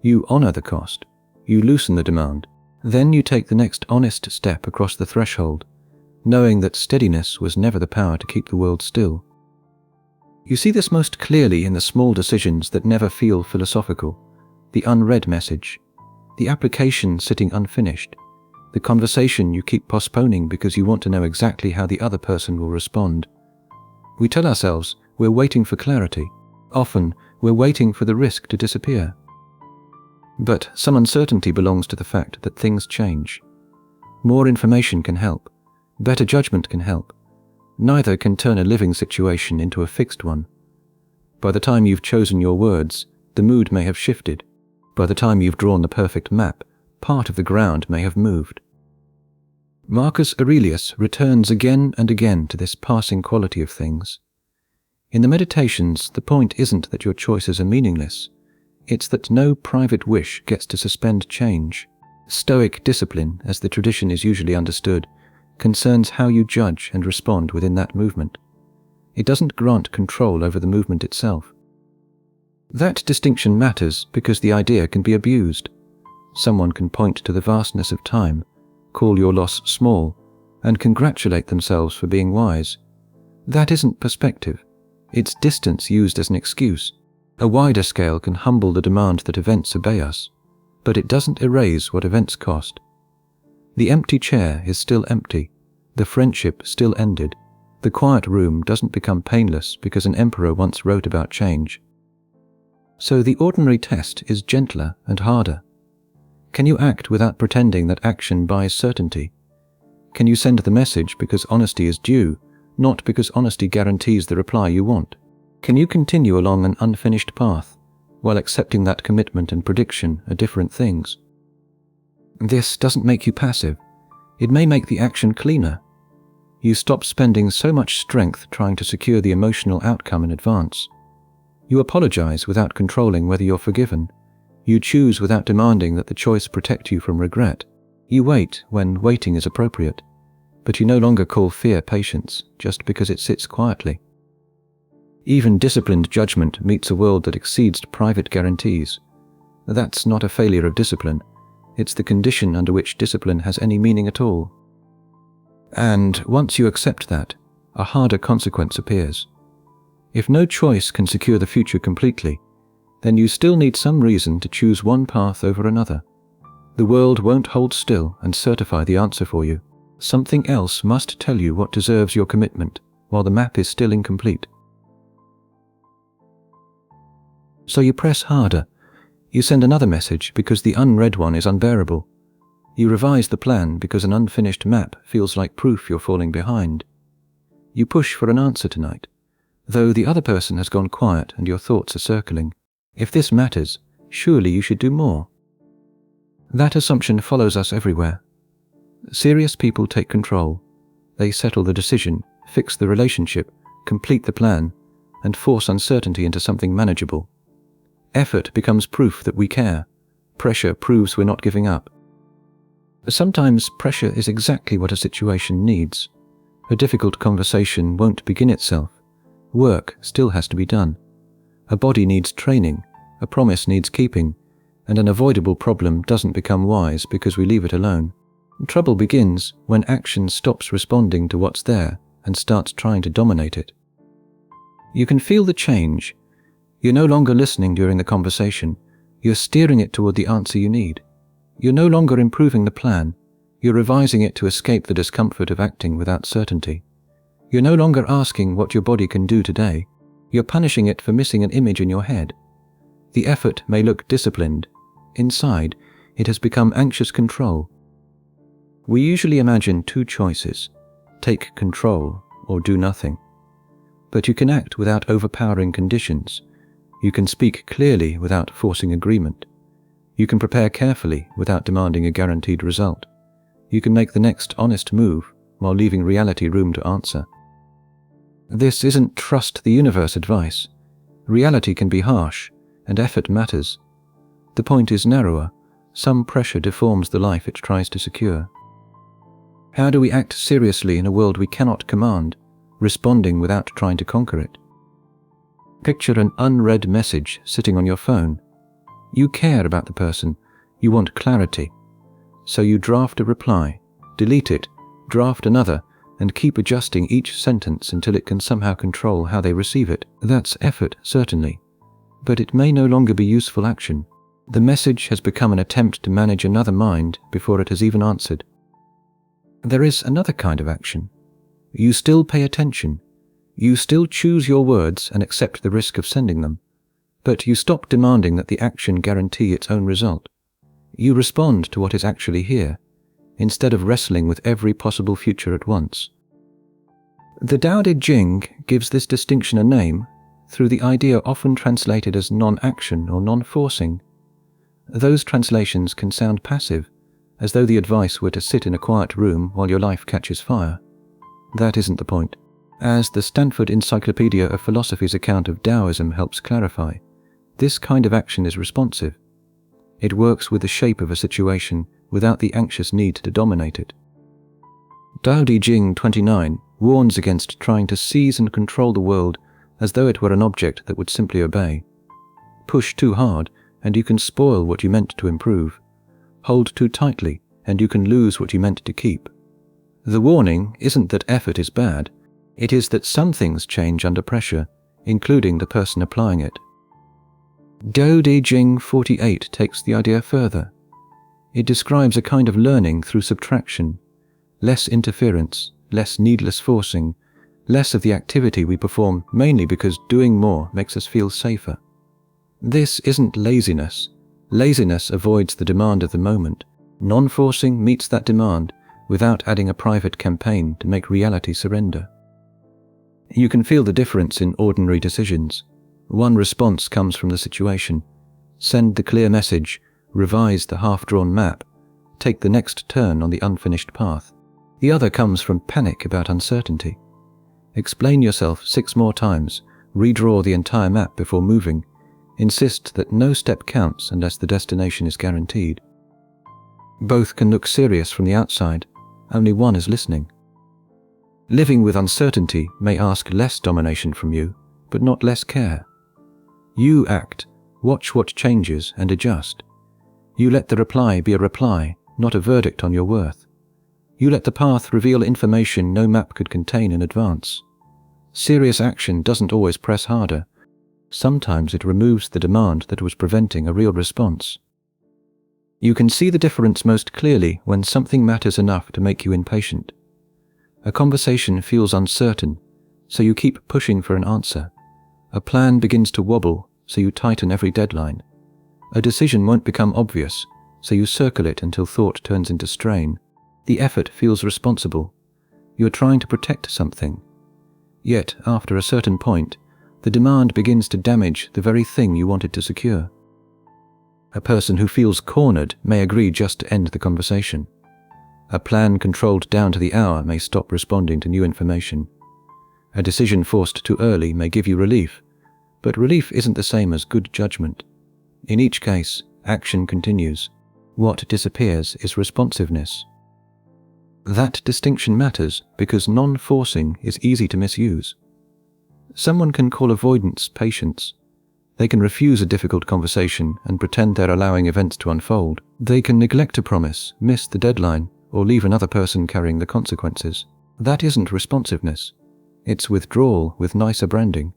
A: You honor the cost. You loosen the demand. Then you take the next honest step across the threshold, knowing that steadiness was never the power to keep the world still. You see this most clearly in the small decisions that never feel philosophical, the unread message, the application sitting unfinished, the conversation you keep postponing because you want to know exactly how the other person will respond. We tell ourselves we're waiting for clarity. Often, we're waiting for the risk to disappear. But some uncertainty belongs to the fact that things change. More information can help. Better judgment can help. Neither can turn a living situation into a fixed one. By the time you've chosen your words, the mood may have shifted. By the time you've drawn the perfect map, part of the ground may have moved. Marcus Aurelius returns again and again to this passing quality of things. In the Meditations, the point isn't that your choices are meaningless. It's that no private wish gets to suspend change. Stoic discipline, as the tradition is usually understood, concerns how you judge and respond within that movement. It doesn't grant control over the movement itself. That distinction matters because the idea can be abused. Someone can point to the vastness of time, call your loss small, and congratulate themselves for being wise. That isn't perspective. It's distance used as an excuse. A wider scale can humble the demand that events obey us, but it doesn't erase what events cost. The empty chair is still empty, the friendship still ended, the quiet room doesn't become painless because an emperor once wrote about change. So the ordinary test is gentler and harder. Can you act without pretending that action buys certainty? Can you send the message because honesty is due, not because honesty guarantees the reply you want? Can you continue along an unfinished path, while accepting that commitment and prediction are different things? This doesn't make you passive. It may make the action cleaner. You stop spending so much strength trying to secure the emotional outcome in advance. You apologize without controlling whether you're forgiven. You choose without demanding that the choice protect you from regret. You wait when waiting is appropriate, but you no longer call fear patience just because it sits quietly. Even disciplined judgment meets a world that exceeds private guarantees. That's not a failure of discipline. It's the condition under which discipline has any meaning at all. And once you accept that, a harder consequence appears. If no choice can secure the future completely, then you still need some reason to choose one path over another. The world won't hold still and certify the answer for you. Something else must tell you what deserves your commitment, while the map is still incomplete. So you press harder. You send another message because the unread one is unbearable. You revise the plan because an unfinished map feels like proof you're falling behind. You push for an answer tonight, though the other person has gone quiet and your thoughts are circling. If this matters, surely you should do more. That assumption follows us everywhere. Serious people take control. They settle the decision, fix the relationship, complete the plan, and force uncertainty into something manageable. Effort becomes proof that we care. Pressure proves we're not giving up. Sometimes pressure is exactly what a situation needs. A difficult conversation won't begin itself. Work still has to be done. A body needs training, a promise needs keeping, and an avoidable problem doesn't become wise because we leave it alone. Trouble begins when action stops responding to what's there and starts trying to dominate it. You can feel the change. You're no longer listening during the conversation. You're steering it toward the answer you need. You're no longer improving the plan. You're revising it to escape the discomfort of acting without certainty. You're no longer asking what your body can do today. You're punishing it for missing an image in your head. The effort may look disciplined. Inside, it has become anxious control. We usually imagine two choices: take control or do nothing. But you can act without overpowering conditions. You can speak clearly without forcing agreement. You can prepare carefully without demanding a guaranteed result. You can make the next honest move while leaving reality room to answer. This isn't trust the universe advice. Reality can be harsh, and effort matters. The point is narrower. Some pressure deforms the life it tries to secure. How do we act seriously in a world we cannot command, responding without trying to conquer it? Picture an unread message sitting on your phone. You care about the person. You want clarity. So you draft a reply, delete it, draft another, and keep adjusting each sentence until it can somehow control how they receive it. That's effort, certainly. But it may no longer be useful action. The message has become an attempt to manage another mind before it has even answered. There is another kind of action. You still pay attention. You still choose your words and accept the risk of sending them. But you stop demanding that the action guarantee its own result. You respond to what is actually here, instead of wrestling with every possible future at once. The Tao Te Ching gives this distinction a name through the idea often translated as non-action or non-forcing. Those translations can sound passive, as though the advice were to sit in a quiet room while your life catches fire. That isn't the point. As the Stanford Encyclopedia of Philosophy's account of Daoism helps clarify, this kind of action is responsive. It works with the shape of a situation without the anxious need to dominate it. Tao Te Ching 29 warns against trying to seize and control the world as though it were an object that would simply obey. Push too hard, and you can spoil what you meant to improve. Hold too tightly, and you can lose what you meant to keep. The warning isn't that effort is bad. It is that some things change under pressure, including the person applying it. Tao Te Ching 48 takes the idea further. It describes a kind of learning through subtraction, less interference, less needless forcing, less of the activity we perform mainly because doing more makes us feel safer. This isn't laziness. Laziness avoids the demand of the moment. Non-forcing meets that demand without adding a private campaign to make reality surrender. You can feel the difference in ordinary decisions. One response comes from the situation. Send the clear message, revise the half-drawn map, take the next turn on the unfinished path. The other comes from panic about uncertainty. Explain yourself 6 more times, redraw the entire map before moving, insist that no step counts unless the destination is guaranteed. Both can look serious from the outside, only one is listening. Living with uncertainty may ask less domination from you, but not less care. You act, watch what changes and adjust. You let the reply be a reply, not a verdict on your worth. You let the path reveal information no map could contain in advance. Serious action doesn't always press harder. Sometimes it removes the demand that was preventing a real response. You can see the difference most clearly when something matters enough to make you impatient. A conversation feels uncertain, so you keep pushing for an answer. A plan begins to wobble, so you tighten every deadline. A decision won't become obvious, so you circle it until thought turns into strain. The effort feels responsible. You're trying to protect something. Yet, after a certain point, the demand begins to damage the very thing you wanted to secure. A person who feels cornered may agree just to end the conversation. A plan controlled down to the hour may stop responding to new information. A decision forced too early may give you relief, but relief isn't the same as good judgment. In each case, action continues. What disappears is responsiveness. That distinction matters because non-forcing is easy to misuse. Someone can call avoidance patience. They can refuse a difficult conversation and pretend they're allowing events to unfold. They can neglect a promise, miss the deadline, or leave another person carrying the consequences. That isn't responsiveness. It's withdrawal with nicer branding.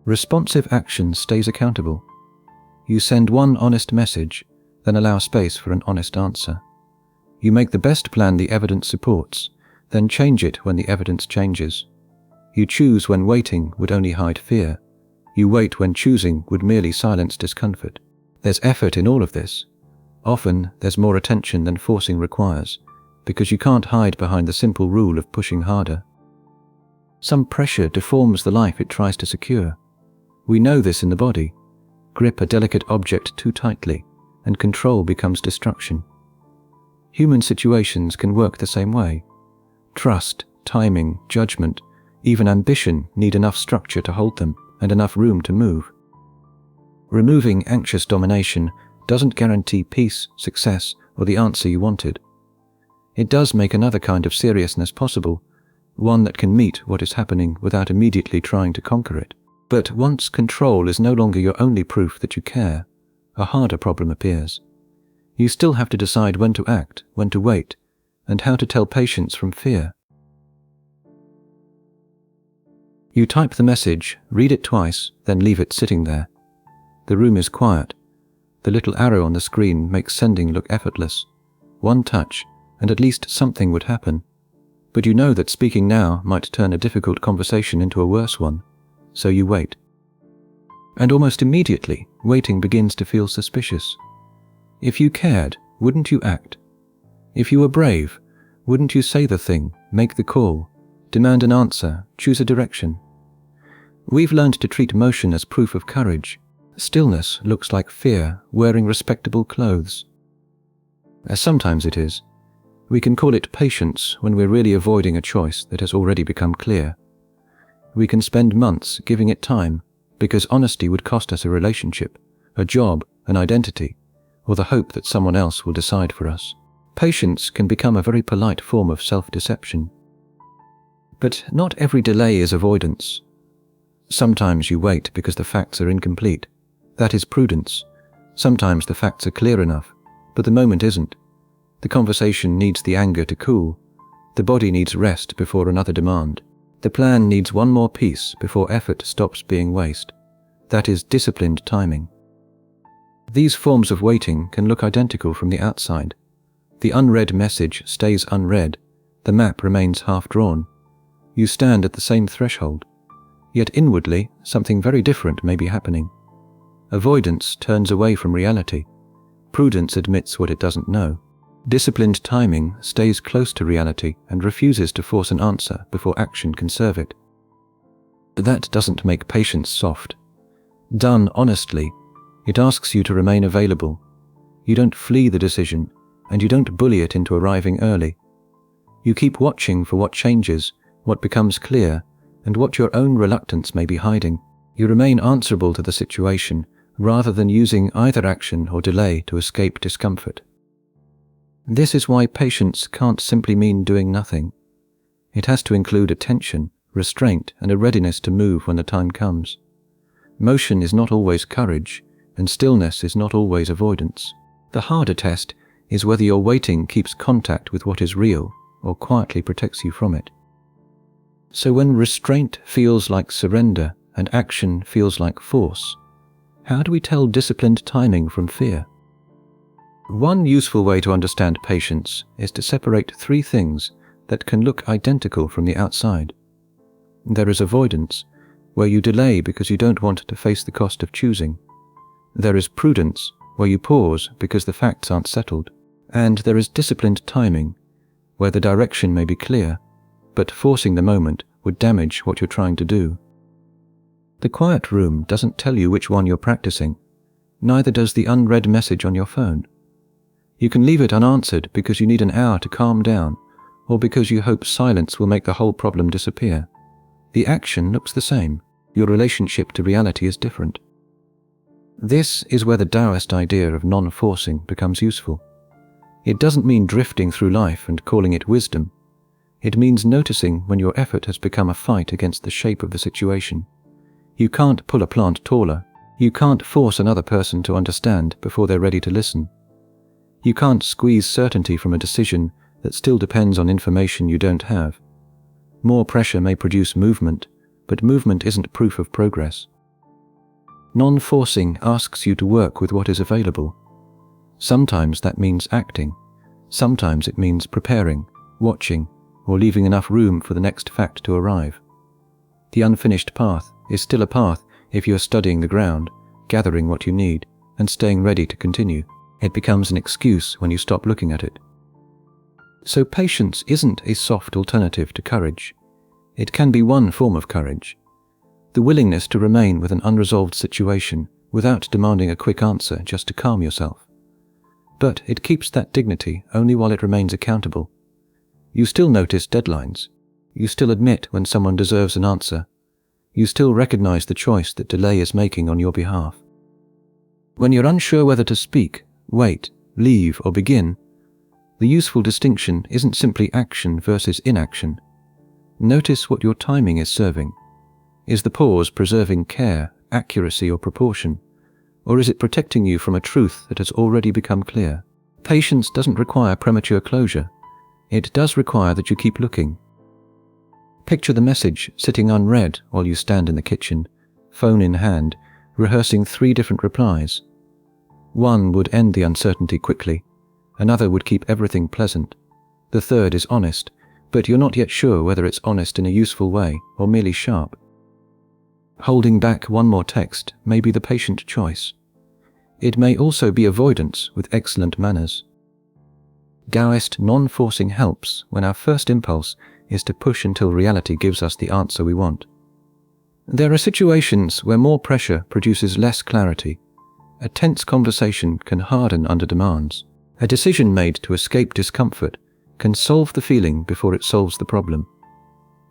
A: Responsive action stays accountable. You send one honest message, then allow space for an honest answer. You make the best plan the evidence supports, then change it when the evidence changes. You choose when waiting would only hide fear. You wait when choosing would merely silence discomfort. There's effort in all of this. Often there's more attention than forcing requires, because you can't hide behind the simple rule of pushing harder. Some pressure deforms the life it tries to secure. We know this in the body. Grip a delicate object too tightly, and control becomes destruction. Human situations can work the same way. Trust, timing, judgment, even ambition need enough structure to hold them, and enough room to move. Removing anxious domination doesn't guarantee peace, success, or the answer you wanted. It does make another kind of seriousness possible, one that can meet what is happening without immediately trying to conquer it. But once control is no longer your only proof that you care, a harder problem appears. You still have to decide when to act, when to wait, and how to tell patience from fear. You type the message, read it twice, then leave it sitting there. The room is quiet. The little arrow on the screen makes sending look effortless. One touch, and at least something would happen. But you know that speaking now might turn a difficult conversation into a worse one, so you wait. And almost immediately, waiting begins to feel suspicious. If you cared, wouldn't you act? If you were brave, wouldn't you say the thing, make the call, demand an answer, choose a direction? We've learned to treat motion as proof of courage. Stillness looks like fear wearing respectable clothes. As sometimes it is. We can call it patience when we're really avoiding a choice that has already become clear. We can spend months giving it time, because honesty would cost us a relationship, a job, an identity, or the hope that someone else will decide for us. Patience can become a very polite form of self-deception. But not every delay is avoidance. Sometimes you wait because the facts are incomplete. That is prudence. Sometimes the facts are clear enough, but the moment isn't. The conversation needs the anger to cool. The body needs rest before another demand. The plan needs one more piece before effort stops being waste. That is disciplined timing. These forms of waiting can look identical from the outside. The unread message stays unread. The map remains half-drawn. You stand at the same threshold. Yet inwardly, something very different may be happening. Avoidance turns away from reality. Prudence admits what it doesn't know. Disciplined timing stays close to reality and refuses to force an answer before action can serve it. That doesn't make patience soft. Done honestly, it asks you to remain available. You don't flee the decision, and you don't bully it into arriving early. You keep watching for what changes, what becomes clear, and what your own reluctance may be hiding. You remain answerable to the situation, rather than using either action or delay to escape discomfort. This is why patience can't simply mean doing nothing. It has to include attention, restraint, and a readiness to move when the time comes. Motion is not always courage, and stillness is not always avoidance. The harder test is whether your waiting keeps contact with what is real, or quietly protects you from it. So when restraint feels like surrender, and action feels like force, how do we tell disciplined timing from fear? One useful way to understand patience is to separate three things that can look identical from the outside. There is avoidance, where you delay because you don't want to face the cost of choosing. There is prudence, where you pause because the facts aren't settled. And there is disciplined timing, where the direction may be clear, but forcing the moment would damage what you're trying to do. The quiet room doesn't tell you which one you're practicing. Neither does the unread message on your phone. You can leave it unanswered because you need an hour to calm down, or because you hope silence will make the whole problem disappear. The action looks the same. Your relationship to reality is different. This is where the Daoist idea of non-forcing becomes useful. It doesn't mean drifting through life and calling it wisdom. It means noticing when your effort has become a fight against the shape of the situation. You can't pull a plant taller. You can't force another person to understand before they're ready to listen. You can't squeeze certainty from a decision that still depends on information you don't have. More pressure may produce movement, but movement isn't proof of progress. Non-forcing asks you to work with what is available. Sometimes that means acting. Sometimes it means preparing, watching, or leaving enough room for the next fact to arrive. The unfinished path is still a path if you are studying the ground, gathering what you need, and staying ready to continue. It becomes an excuse when you stop looking at it. So patience isn't a soft alternative to courage. It can be one form of courage. The willingness to remain with an unresolved situation without demanding a quick answer just to calm yourself. But it keeps that dignity only while it remains accountable. You still notice deadlines. You still admit when someone deserves an answer. You still recognize the choice that delay is making on your behalf. When you're unsure whether to speak, wait, leave, or begin, the useful distinction isn't simply action versus inaction. Notice what your timing is serving. Is the pause preserving care, accuracy, or proportion? Or is it protecting you from a truth that has already become clear? Patience doesn't require premature closure. It does require that you keep looking. Picture the message sitting unread while you stand in the kitchen, phone in hand, rehearsing 3 different replies. One would end the uncertainty quickly. Another would keep everything pleasant. The third is honest, but you're not yet sure whether it's honest in a useful way or merely sharp. Holding back one more text may be the patient choice. It may also be avoidance with excellent manners. Daoist non-forcing helps when our first impulse is to push until reality gives us the answer we want. There are situations where more pressure produces less clarity. A tense conversation can harden under demands. A decision made to escape discomfort can solve the feeling before it solves the problem.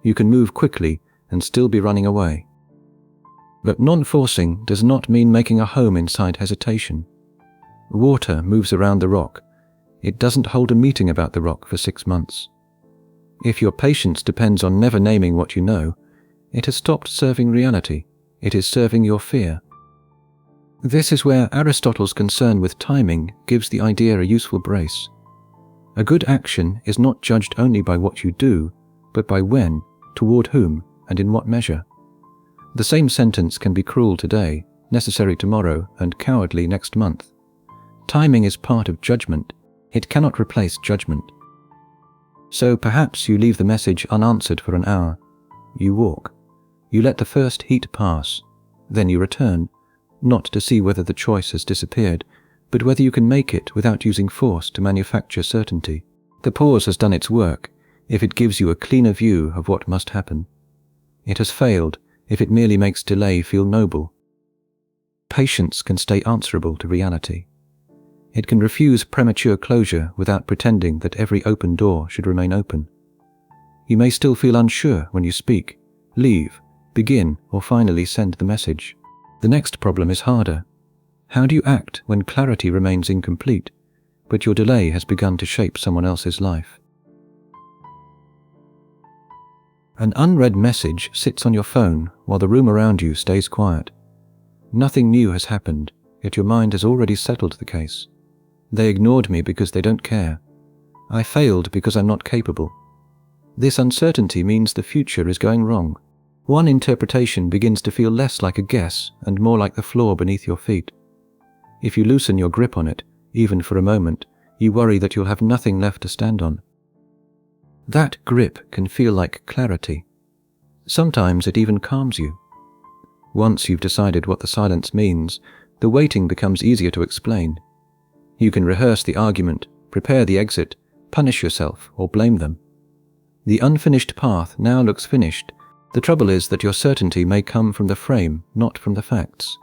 A: You can move quickly and still be running away. But non-forcing does not mean making a home inside hesitation. Water moves around the rock. It doesn't hold a meeting about the rock for 6 months. If your patience depends on never naming what you know, it has stopped serving reality. It is serving your fear. This is where Aristotle's concern with timing gives the idea a useful brace. A good action is not judged only by what you do, but by when, toward whom, and in what measure. The same sentence can be cruel today, necessary tomorrow, and cowardly next month. Timing is part of judgment. It cannot replace judgment. So perhaps you leave the message unanswered for an hour. You walk. You let the first heat pass. Then you return, not to see whether the choice has disappeared, but whether you can make it without using force to manufacture certainty. The pause has done its work if it gives you a cleaner view of what must happen. It has failed if it merely makes delay feel noble. Patience can stay answerable to reality. It can refuse premature closure without pretending that every open door should remain open. You may still feel unsure when you speak, leave, begin, or finally send the message. The next problem is harder. How do you act when clarity remains incomplete, but your delay has begun to shape someone else's life? An unread message sits on your phone while the room around you stays quiet. Nothing new has happened, yet your mind has already settled the case. They ignored me because they don't care. I failed because I'm not capable. This uncertainty means the future is going wrong. One interpretation begins to feel less like a guess and more like the floor beneath your feet. If you loosen your grip on it, even for a moment, you worry that you'll have nothing left to stand on. That grip can feel like clarity. Sometimes it even calms you. Once you've decided what the silence means, the waiting becomes easier to explain. You can rehearse the argument, prepare the exit, punish yourself, or blame them. The unfinished path now looks finished. The trouble is that your certainty may come from the frame, not from the facts.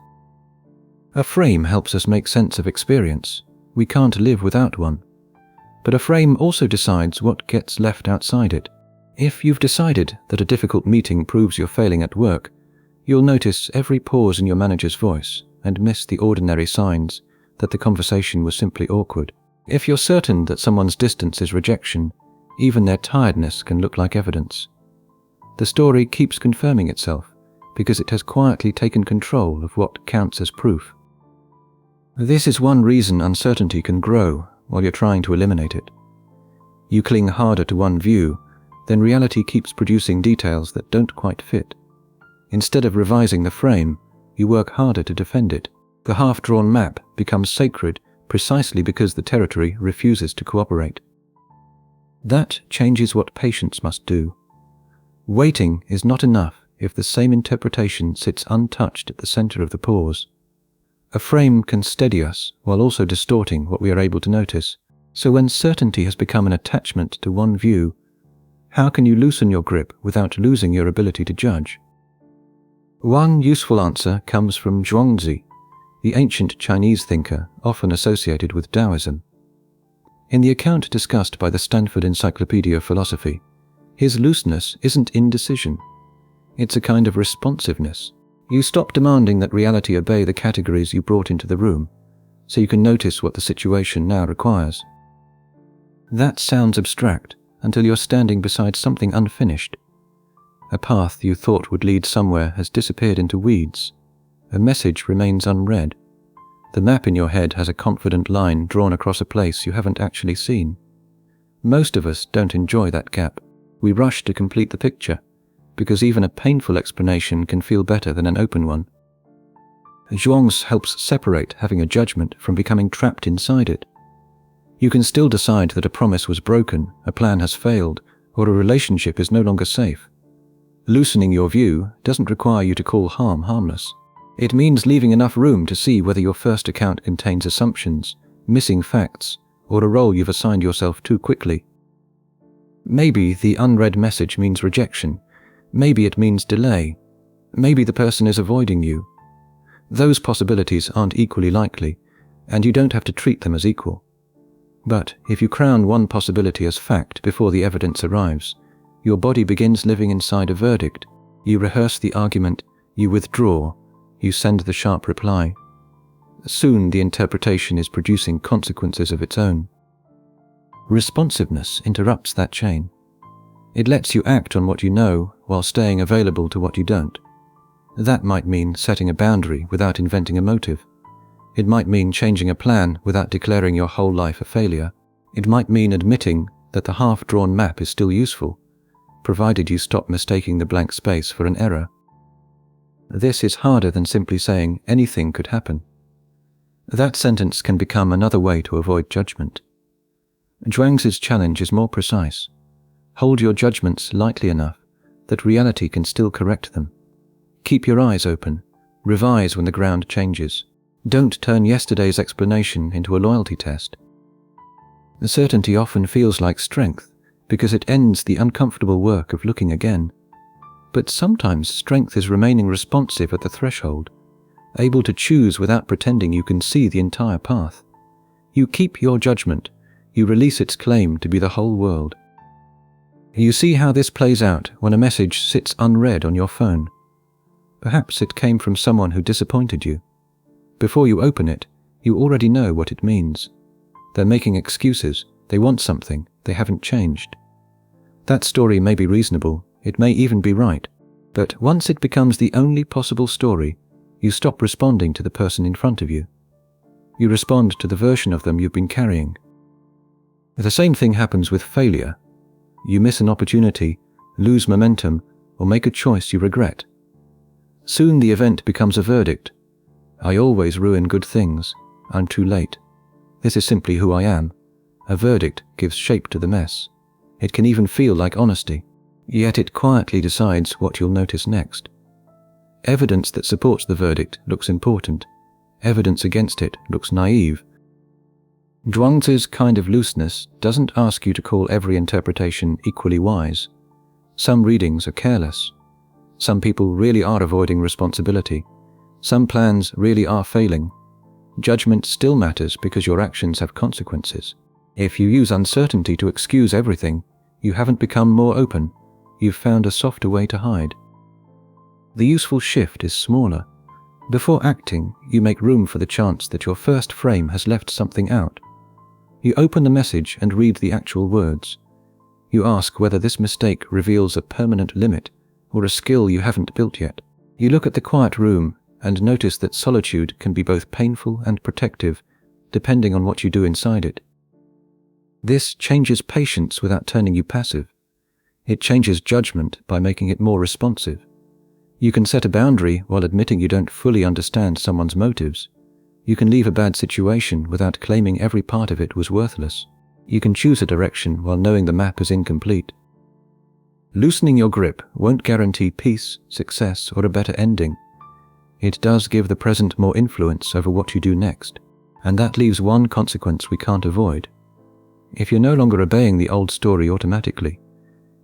A: A frame helps us make sense of experience. We can't live without one. But a frame also decides what gets left outside it. If you've decided that a difficult meeting proves you're failing at work, you'll notice every pause in your manager's voice and miss the ordinary signs that the conversation was simply awkward. If you're certain that someone's distance is rejection, even their tiredness can look like evidence. The story keeps confirming itself because it has quietly taken control of what counts as proof. This is one reason uncertainty can grow while you're trying to eliminate it. You cling harder to one view, then reality keeps producing details that don't quite fit. Instead of revising the frame, you work harder to defend it. The half-drawn map becomes sacred precisely because the territory refuses to cooperate. That changes what patience must do. Waiting is not enough if the same interpretation sits untouched at the center of the pause. A frame can steady us while also distorting what we are able to notice. So when certainty has become an attachment to one view, how can you loosen your grip without losing your ability to judge? One useful answer comes from Zhuangzi, the ancient Chinese thinker often associated with Daoism. In the account discussed by the Stanford Encyclopedia of Philosophy, his looseness isn't indecision. It's a kind of responsiveness. You stop demanding that reality obey the categories you brought into the room, so you can notice what the situation now requires. That sounds abstract until you're standing beside something unfinished. A path you thought would lead somewhere has disappeared into weeds. A message remains unread. The map in your head has a confident line drawn across a place you haven't actually seen. Most of us don't enjoy that gap. We rush to complete the picture, because even a painful explanation can feel better than an open one. Zhuangzi helps separate having a judgment from becoming trapped inside it. You can still decide that a promise was broken, a plan has failed, or a relationship is no longer safe. Loosening your view doesn't require you to call harm harmless. It means leaving enough room to see whether your first account contains assumptions, missing facts, or a role you've assigned yourself too quickly. Maybe the unread message means rejection. Maybe it means delay. Maybe the person is avoiding you. Those possibilities aren't equally likely, and you don't have to treat them as equal. But if you crown one possibility as fact before the evidence arrives, your body begins living inside a verdict. You rehearse the argument, you withdraw, you send the sharp reply. Soon the interpretation is producing consequences of its own. Responsiveness interrupts that chain. It lets you act on what you know while staying available to what you don't. That might mean setting a boundary without inventing a motive. It might mean changing a plan without declaring your whole life a failure. It might mean admitting that the half-drawn map is still useful, provided you stop mistaking the blank space for an error. This is harder than simply saying anything could happen. That sentence can become another way to avoid judgment. Zhuangzi's challenge is more precise. Hold your judgments lightly enough that reality can still correct them. Keep your eyes open. Revise when the ground changes. Don't turn yesterday's explanation into a loyalty test. The certainty often feels like strength because it ends the uncomfortable work of looking again. But sometimes strength is remaining responsive at the threshold, able to choose without pretending you can see the entire path. You keep your judgment. You release its claim to be the whole world. You see how this plays out when a message sits unread on your phone. Perhaps it came from someone who disappointed you. Before you open it, you already know what it means. They're making excuses, they want something, they haven't changed. That story may be reasonable, it may even be right, but once it becomes the only possible story, you stop responding to the person in front of you. You respond to the version of them you've been carrying. The same thing happens with failure. You miss an opportunity, lose momentum, or make a choice you regret. Soon the event becomes a verdict. I always ruin good things. I'm too late. This is simply who I am. A verdict gives shape to the mess. It can even feel like honesty, yet it quietly decides what you'll notice next. Evidence that supports the verdict looks important. Evidence against it looks naive. Zhuangzi's kind of looseness doesn't ask you to call every interpretation equally wise. Some readings are careless. Some people really are avoiding responsibility. Some plans really are failing. Judgment still matters because your actions have consequences. If you use uncertainty to excuse everything, you haven't become more open. You've found a softer way to hide. The useful shift is smaller. Before acting, you make room for the chance that your first frame has left something out. You open the message and read the actual words. You ask whether this mistake reveals a permanent limit or a skill you haven't built yet. You look at the quiet room and notice that solitude can be both painful and protective, depending on what you do inside it. This changes patience without turning you passive. It changes judgment by making it more responsive. You can set a boundary while admitting you don't fully understand someone's motives. You can leave a bad situation without claiming every part of it was worthless. You can choose a direction while knowing the map is incomplete. Loosening your grip won't guarantee peace, success, or a better ending. It does give the present more influence over what you do next, and that leaves one consequence we can't avoid. If you're no longer obeying the old story automatically,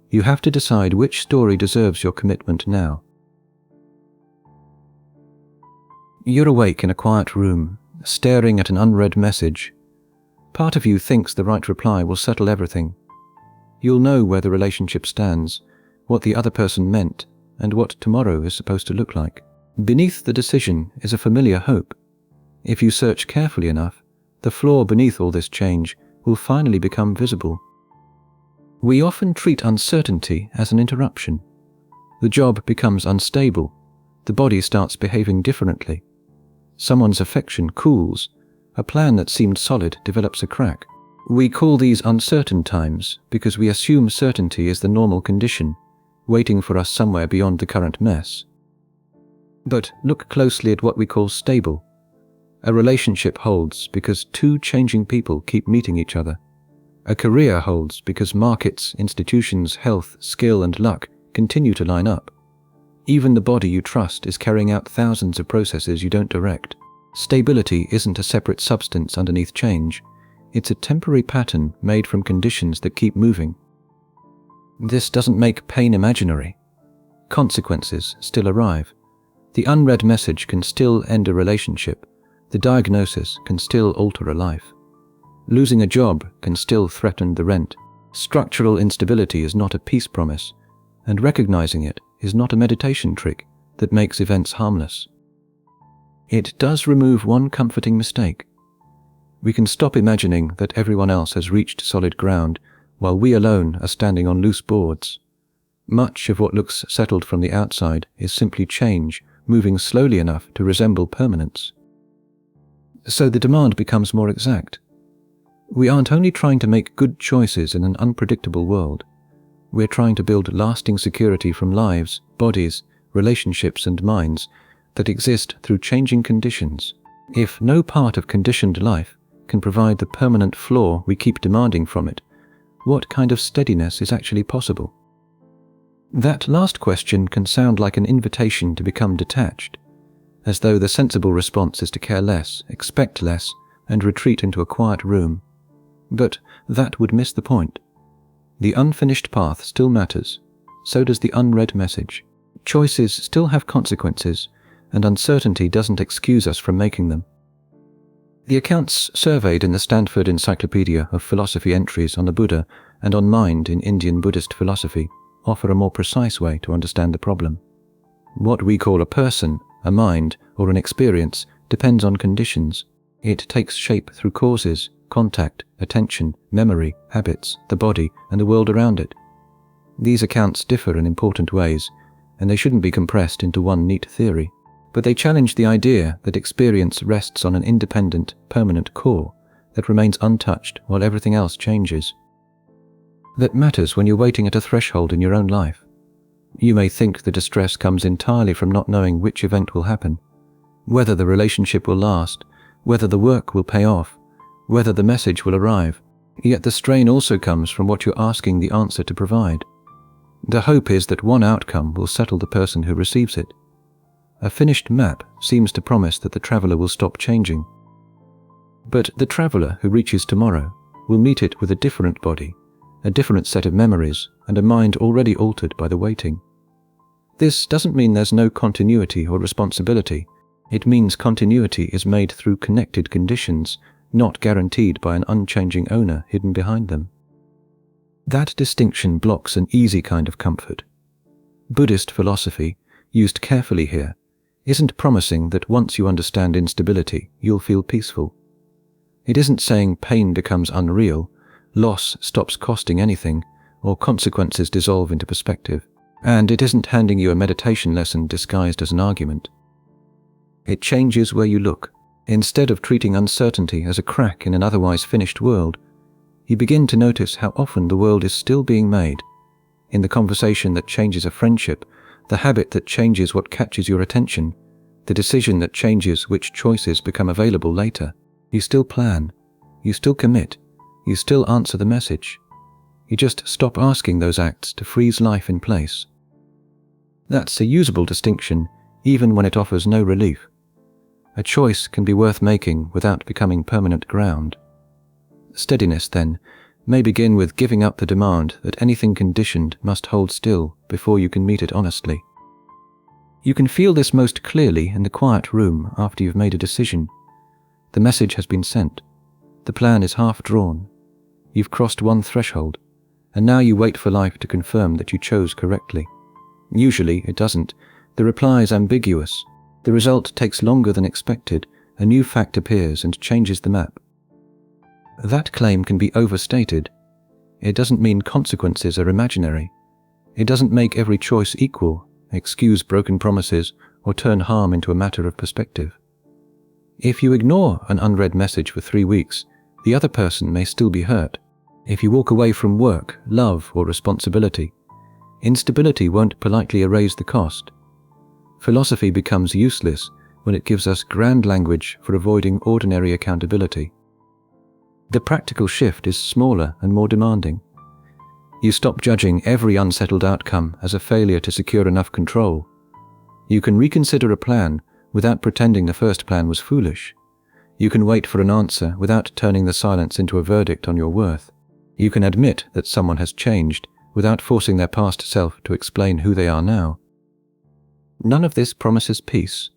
A: you have to decide which story deserves your commitment now. You're awake in a quiet room, staring at an unread message. Part of you thinks the right reply will settle everything. You'll know where the relationship stands, what the other person meant, and what tomorrow is supposed to look like. Beneath the decision is a familiar hope. If you search carefully enough, the flaw beneath all this change will finally become visible. We often treat uncertainty as an interruption. The job becomes unstable. The body starts behaving differently. Someone's affection cools. A plan that seemed solid develops a crack. We call these uncertain times because we assume certainty is the normal condition, waiting for us somewhere beyond the current mess. But look closely at what we call stable. A relationship holds because two changing people keep meeting each other. A career holds because markets, institutions, health, skill, and luck continue to line up. Even the body you trust is carrying out thousands of processes you don't direct. Stability isn't a separate substance underneath change. It's a temporary pattern made from conditions that keep moving. This doesn't make pain imaginary. Consequences still arrive. The unread message can still end a relationship. The diagnosis can still alter a life. Losing a job can still threaten the rent. Structural instability is not a peace promise, and recognizing it is not a meditation trick that makes events harmless. It does remove one comforting mistake. We can stop imagining that everyone else has reached solid ground while we alone are standing on loose boards. Much of what looks settled from the outside is simply change, moving slowly enough to resemble permanence. So the demand becomes more exact. We aren't only trying to make good choices in an unpredictable world, we're trying to build lasting security from lives, bodies, relationships, and minds that exist through changing conditions. If no part of conditioned life can provide the permanent flaw we keep demanding from it, what kind of steadiness is actually possible? That last question can sound like an invitation to become detached, as though the sensible response is to care less, expect less, and retreat into a quiet room. But that would miss the point. The unfinished path still matters, so does the unread message. Choices still have consequences, and uncertainty doesn't excuse us from making them. The accounts surveyed in the Stanford Encyclopedia of Philosophy entries on the Buddha and on mind in Indian Buddhist philosophy offer a more precise way to understand the problem. What we call a person, a mind, or an experience depends on conditions. It takes shape through causes, contact, attention, memory, habits, the body, and the world around it. These accounts differ in important ways, and they shouldn't be compressed into one neat theory. But they challenge the idea that experience rests on an independent, permanent core that remains untouched while everything else changes. That matters when you're waiting at a threshold in your own life. You may think the distress comes entirely from not knowing which event will happen, whether the relationship will last, whether the work will pay off, whether the message will arrive. Yet the strain also comes from what you're asking the answer to provide. The hope is that one outcome will settle the person who receives it. A finished map seems to promise that the traveler will stop changing. But the traveler who reaches tomorrow will meet it with a different body, a different set of memories, and a mind already altered by the waiting. This doesn't mean there's no continuity or responsibility. It means continuity is made through connected conditions, not guaranteed by an unchanging owner hidden behind them. That distinction blocks an easy kind of comfort. Buddhist philosophy, used carefully here, isn't promising that once you understand instability, you'll feel peaceful. It isn't saying pain becomes unreal, loss stops costing anything, or consequences dissolve into perspective. And it isn't handing you a meditation lesson disguised as an argument. It changes where you look. Instead of treating uncertainty as a crack in an otherwise finished world, you begin to notice how often the world is still being made. In the conversation that changes a friendship, the habit that changes what catches your attention, the decision that changes which choices become available later. You still plan, you still commit, you still answer the message. You just stop asking those acts to freeze life in place. That's a usable distinction, even when it offers no relief. A choice can be worth making without becoming permanent ground. Steadiness, then, may begin with giving up the demand that anything conditioned must hold still before you can meet it honestly. You can feel this most clearly in the quiet room after you've made a decision. The message has been sent. The plan is half drawn. You've crossed one threshold, and now you wait for life to confirm that you chose correctly. Usually it doesn't. The reply is ambiguous. The result takes longer than expected. A new fact appears and changes the map. That claim can be overstated. It doesn't mean consequences are imaginary. It doesn't make every choice equal, excuse broken promises, or turn harm into a matter of perspective. If you ignore an unread message for 3 weeks, the other person may still be hurt. If you walk away from work, love, or responsibility, instability won't politely erase the cost. Philosophy becomes useless when it gives us grand language for avoiding ordinary accountability. The practical shift is smaller and more demanding. You stop judging every unsettled outcome as a failure to secure enough control. You can reconsider a plan without pretending the first plan was foolish. You can wait for an answer without turning the silence into a verdict on your worth. You can admit that someone has changed without forcing their past self to explain who they are now. None of this promises peace.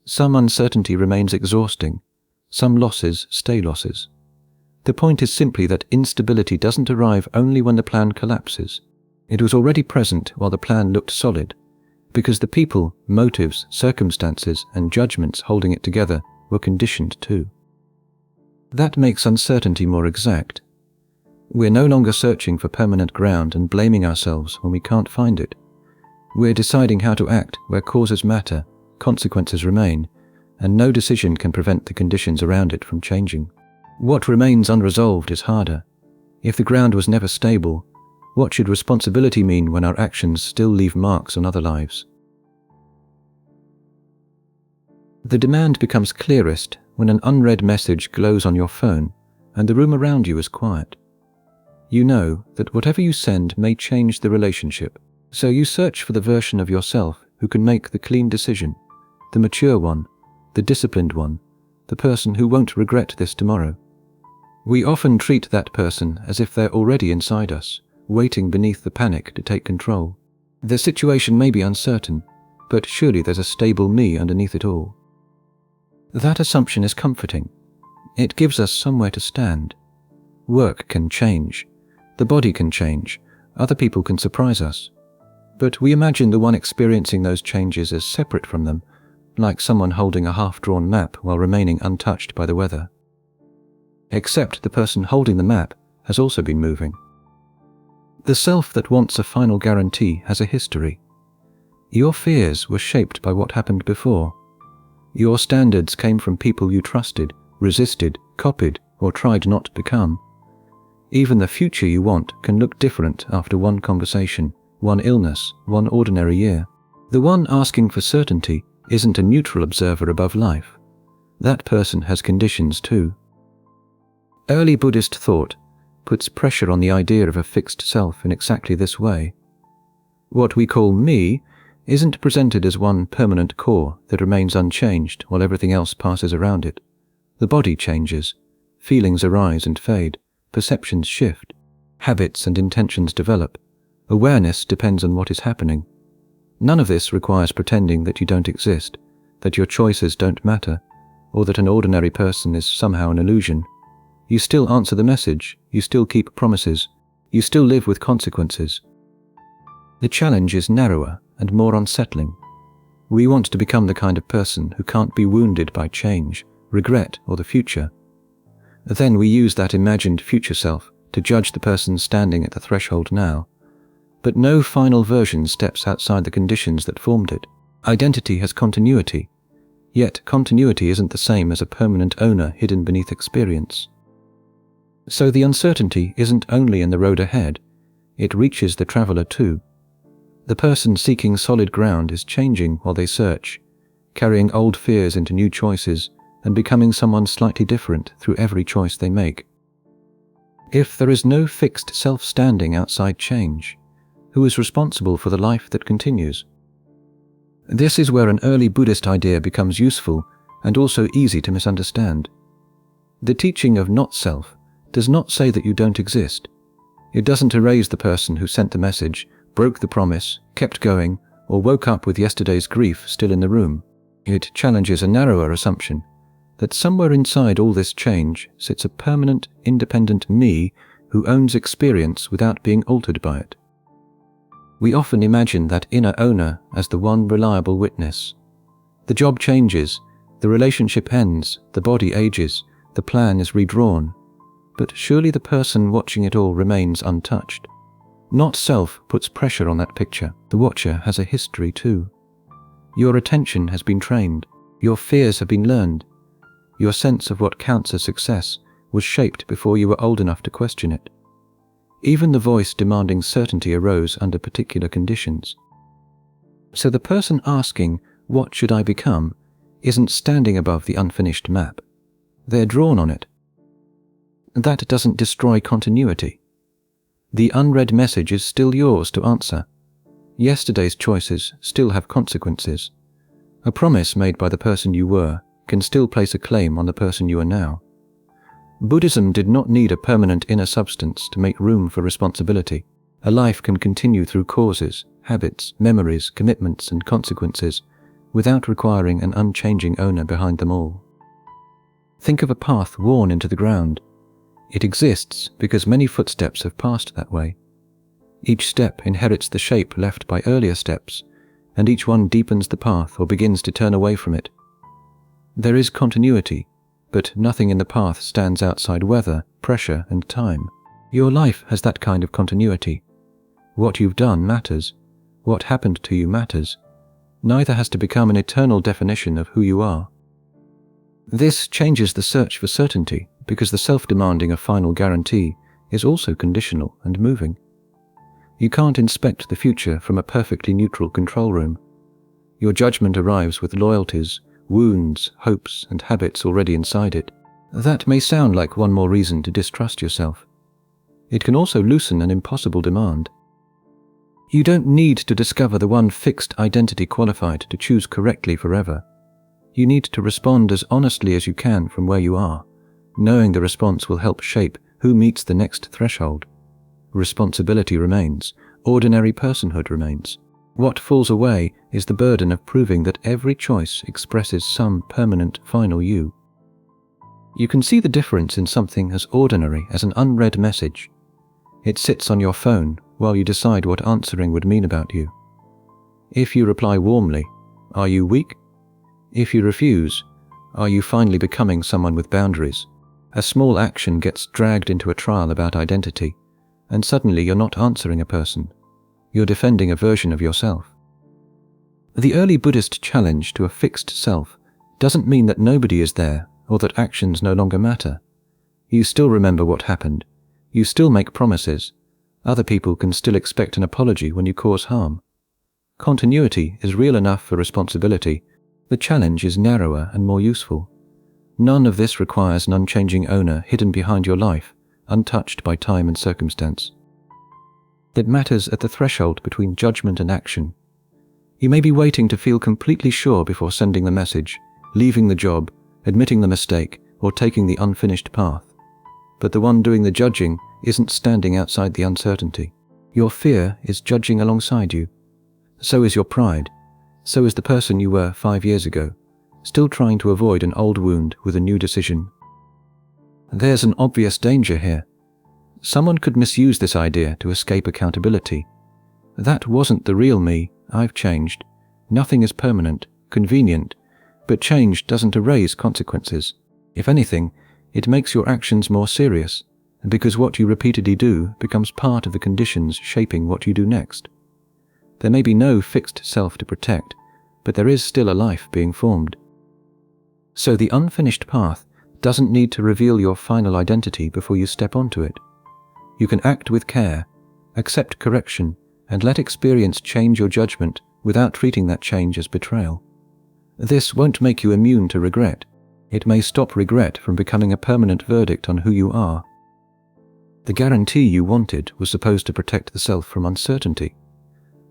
A: Some uncertainty remains exhausting. Some losses stay losses. The point is simply that instability doesn't arrive only when the plan collapses. It was already present while the plan looked solid, because the people, motives, circumstances, and judgments holding it together were conditioned too. That makes uncertainty more exact. We're no longer searching for permanent ground and blaming ourselves when we can't find it. We're deciding how to act where causes matter, consequences remain, and no decision can prevent the conditions around it from changing. What remains unresolved is harder. If the ground was never stable, what should responsibility mean when our actions still leave marks on other lives? The demand becomes clearest when an unread message glows on your phone and the room around you is quiet. You know that whatever you send may change the relationship, so you search for the version of yourself who can make the clean decision, the mature one, the disciplined one, the person who won't regret this tomorrow. We often treat that person as if they're already inside us, waiting beneath the panic to take control. The situation may be uncertain, but surely there's a stable me underneath it all. That assumption is comforting. It gives us somewhere to stand. Work can change. The body can change. Other people can surprise us. But we imagine the one experiencing those changes as separate from them, like someone holding a half-drawn map while remaining untouched by the weather. Except the person holding the map has also been moving. The self that wants a final guarantee has a history. Your fears were shaped by what happened before. Your standards came from people you trusted, resisted, copied, or tried not to become. Even the future you want can look different after one conversation, one illness, one ordinary year. The one asking for certainty isn't a neutral observer above life. That person has conditions too. Early Buddhist thought puts pressure on the idea of a fixed self in exactly this way. What we call me isn't presented as one permanent core that remains unchanged while everything else passes around it. The body changes, feelings arise and fade, perceptions shift, habits and intentions develop, awareness depends on what is happening. None of this requires pretending that you don't exist, that your choices don't matter, or that an ordinary person is somehow an illusion. You still answer the message, you still keep promises, you still live with consequences. The challenge is narrower and more unsettling. We want to become the kind of person who can't be wounded by change, regret, or the future. Then we use that imagined future self to judge the person standing at the threshold now. But no final version steps outside the conditions that formed it. Identity has continuity, yet continuity isn't the same as a permanent owner hidden beneath experience. So the uncertainty isn't only in the road ahead, it reaches the traveler too. The person seeking solid ground is changing while they search, carrying old fears into new choices and becoming someone slightly different through every choice they make. If there is no fixed self standing outside change, who is responsible for the life that continues? This is where an early Buddhist idea becomes useful and also easy to misunderstand. The teaching of not-self does not say that you don't exist. It doesn't erase the person who sent the message, broke the promise, kept going, or woke up with yesterday's grief still in the room. It challenges a narrower assumption that somewhere inside all this change sits a permanent, independent me who owns experience without being altered by it. We often imagine that inner owner as the one reliable witness. The job changes, the relationship ends, the body ages, the plan is redrawn, but surely the person watching it all remains untouched. Not self puts pressure on that picture. The watcher has a history too. Your attention has been trained, your fears have been learned, your sense of what counts as success was shaped before you were old enough to question it. Even the voice demanding certainty arose under particular conditions. So the person asking, "What should I become?" isn't standing above the unfinished map. They're drawn on it. That doesn't destroy continuity. The unread message is still yours to answer. Yesterday's choices still have consequences. A promise made by the person you were can still place a claim on the person you are now. Buddhism did not need a permanent inner substance to make room for responsibility. A life can continue through causes, habits, memories, commitments, and consequences without requiring an unchanging owner behind them all. Think of a path worn into the ground. It exists because many footsteps have passed that way. Each step inherits the shape left by earlier steps, and each one deepens the path or begins to turn away from it. There is continuity, but nothing in the path stands outside weather, pressure, and time. Your life has that kind of continuity. What you've done matters. What happened to you matters. Neither has to become an eternal definition of who you are. This changes the search for certainty, because the self-demanding of final guarantee is also conditional and moving. You can't inspect the future from a perfectly neutral control room. Your judgment arrives with loyalties, wounds, hopes, and habits already inside it. That may sound like one more reason to distrust yourself. It can also loosen an impossible demand. You don't need to discover the one fixed identity qualified to choose correctly forever. You need to respond as honestly as you can from where you are, knowing the response will help shape who meets the next threshold. Responsibility remains. Ordinary personhood remains. What falls away is the burden of proving that every choice expresses some permanent final you. You can see the difference in something as ordinary as an unread message. It sits on your phone while you decide what answering would mean about you. If you reply warmly, are you weak? If you refuse, are you finally becoming someone with boundaries? A small action gets dragged into a trial about identity, and suddenly you're not answering a person. You're defending a version of yourself. The early Buddhist challenge to a fixed self doesn't mean that nobody is there or that actions no longer matter. You still remember what happened. You still make promises. Other people can still expect an apology when you cause harm. Continuity is real enough for responsibility. The challenge is narrower and more useful. None of this requires an unchanging owner hidden behind your life, untouched by time and circumstance. It matters at the threshold between judgment and action. You may be waiting to feel completely sure before sending the message, leaving the job, admitting the mistake, or taking the unfinished path. But the one doing the judging isn't standing outside the uncertainty. Your fear is judging alongside you. So is your pride. So is the person you were 5 years ago, still trying to avoid an old wound with a new decision. There's an obvious danger here. Someone could misuse this idea to escape accountability. That wasn't the real me. I've changed. Nothing is permanent, convenient, but change doesn't erase consequences. If anything, it makes your actions more serious, because what you repeatedly do becomes part of the conditions shaping what you do next. There may be no fixed self to protect, but there is still a life being formed. So the unfinished path doesn't need to reveal your final identity before you step onto it. You can act with care, accept correction, and let experience change your judgment without treating that change as betrayal. This won't make you immune to regret. It may stop regret from becoming a permanent verdict on who you are. The guarantee you wanted was supposed to protect the self from uncertainty.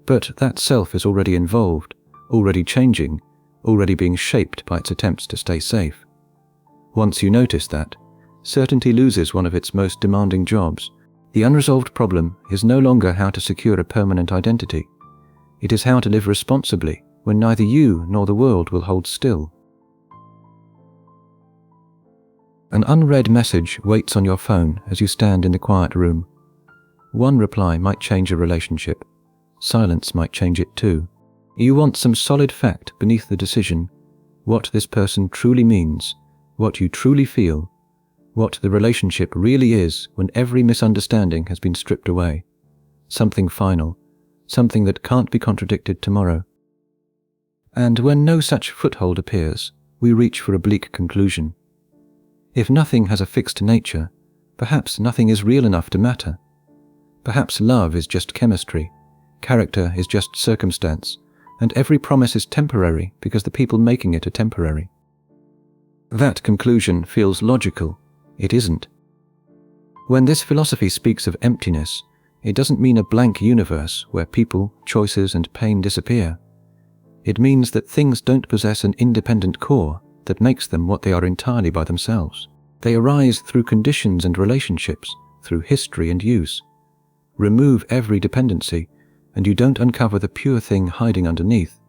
A: But that self is already involved, already changing, already being shaped by its attempts to stay safe. Once you notice that, certainty loses one of its most demanding jobs. The unresolved problem is no longer how to secure a permanent identity. It is how to live responsibly when neither you nor the world will hold still. An unread message waits on your phone as you stand in the quiet room. One reply might change a relationship. Silence might change it too. You want some solid fact beneath the decision, what this person truly means, what you truly feel, what the relationship really is when every misunderstanding has been stripped away. Something final, something that can't be contradicted tomorrow. And when no such foothold appears, we reach for a bleak conclusion. If nothing has a fixed nature, perhaps nothing is real enough to matter. Perhaps love is just chemistry, character is just circumstance, and every promise is temporary because the people making it are temporary. That conclusion feels logical. It isn't. When this philosophy speaks of emptiness, it doesn't mean a blank universe where people, choices, and pain disappear. It means that things don't possess an independent core that makes them what they are entirely by themselves. They arise through conditions and relationships, through history and use. Remove every dependency, and you don't uncover the pure thing hiding underneath.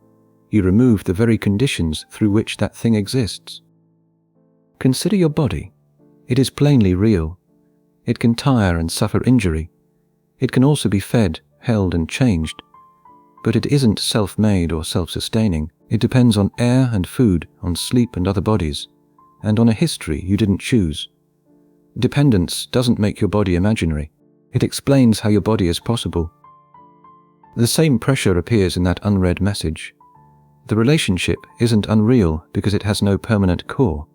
A: You remove the very conditions through which that thing exists. Consider your body. It is plainly real. It can tire and suffer injury. It can also be fed, held, and changed. But it isn't self-made or self-sustaining. It depends on air and food, on sleep and other bodies, and on a history you didn't choose. Dependence doesn't make your body imaginary. It explains how your body is possible. The same pressure appears in that unread message. The relationship isn't unreal because it has no permanent core.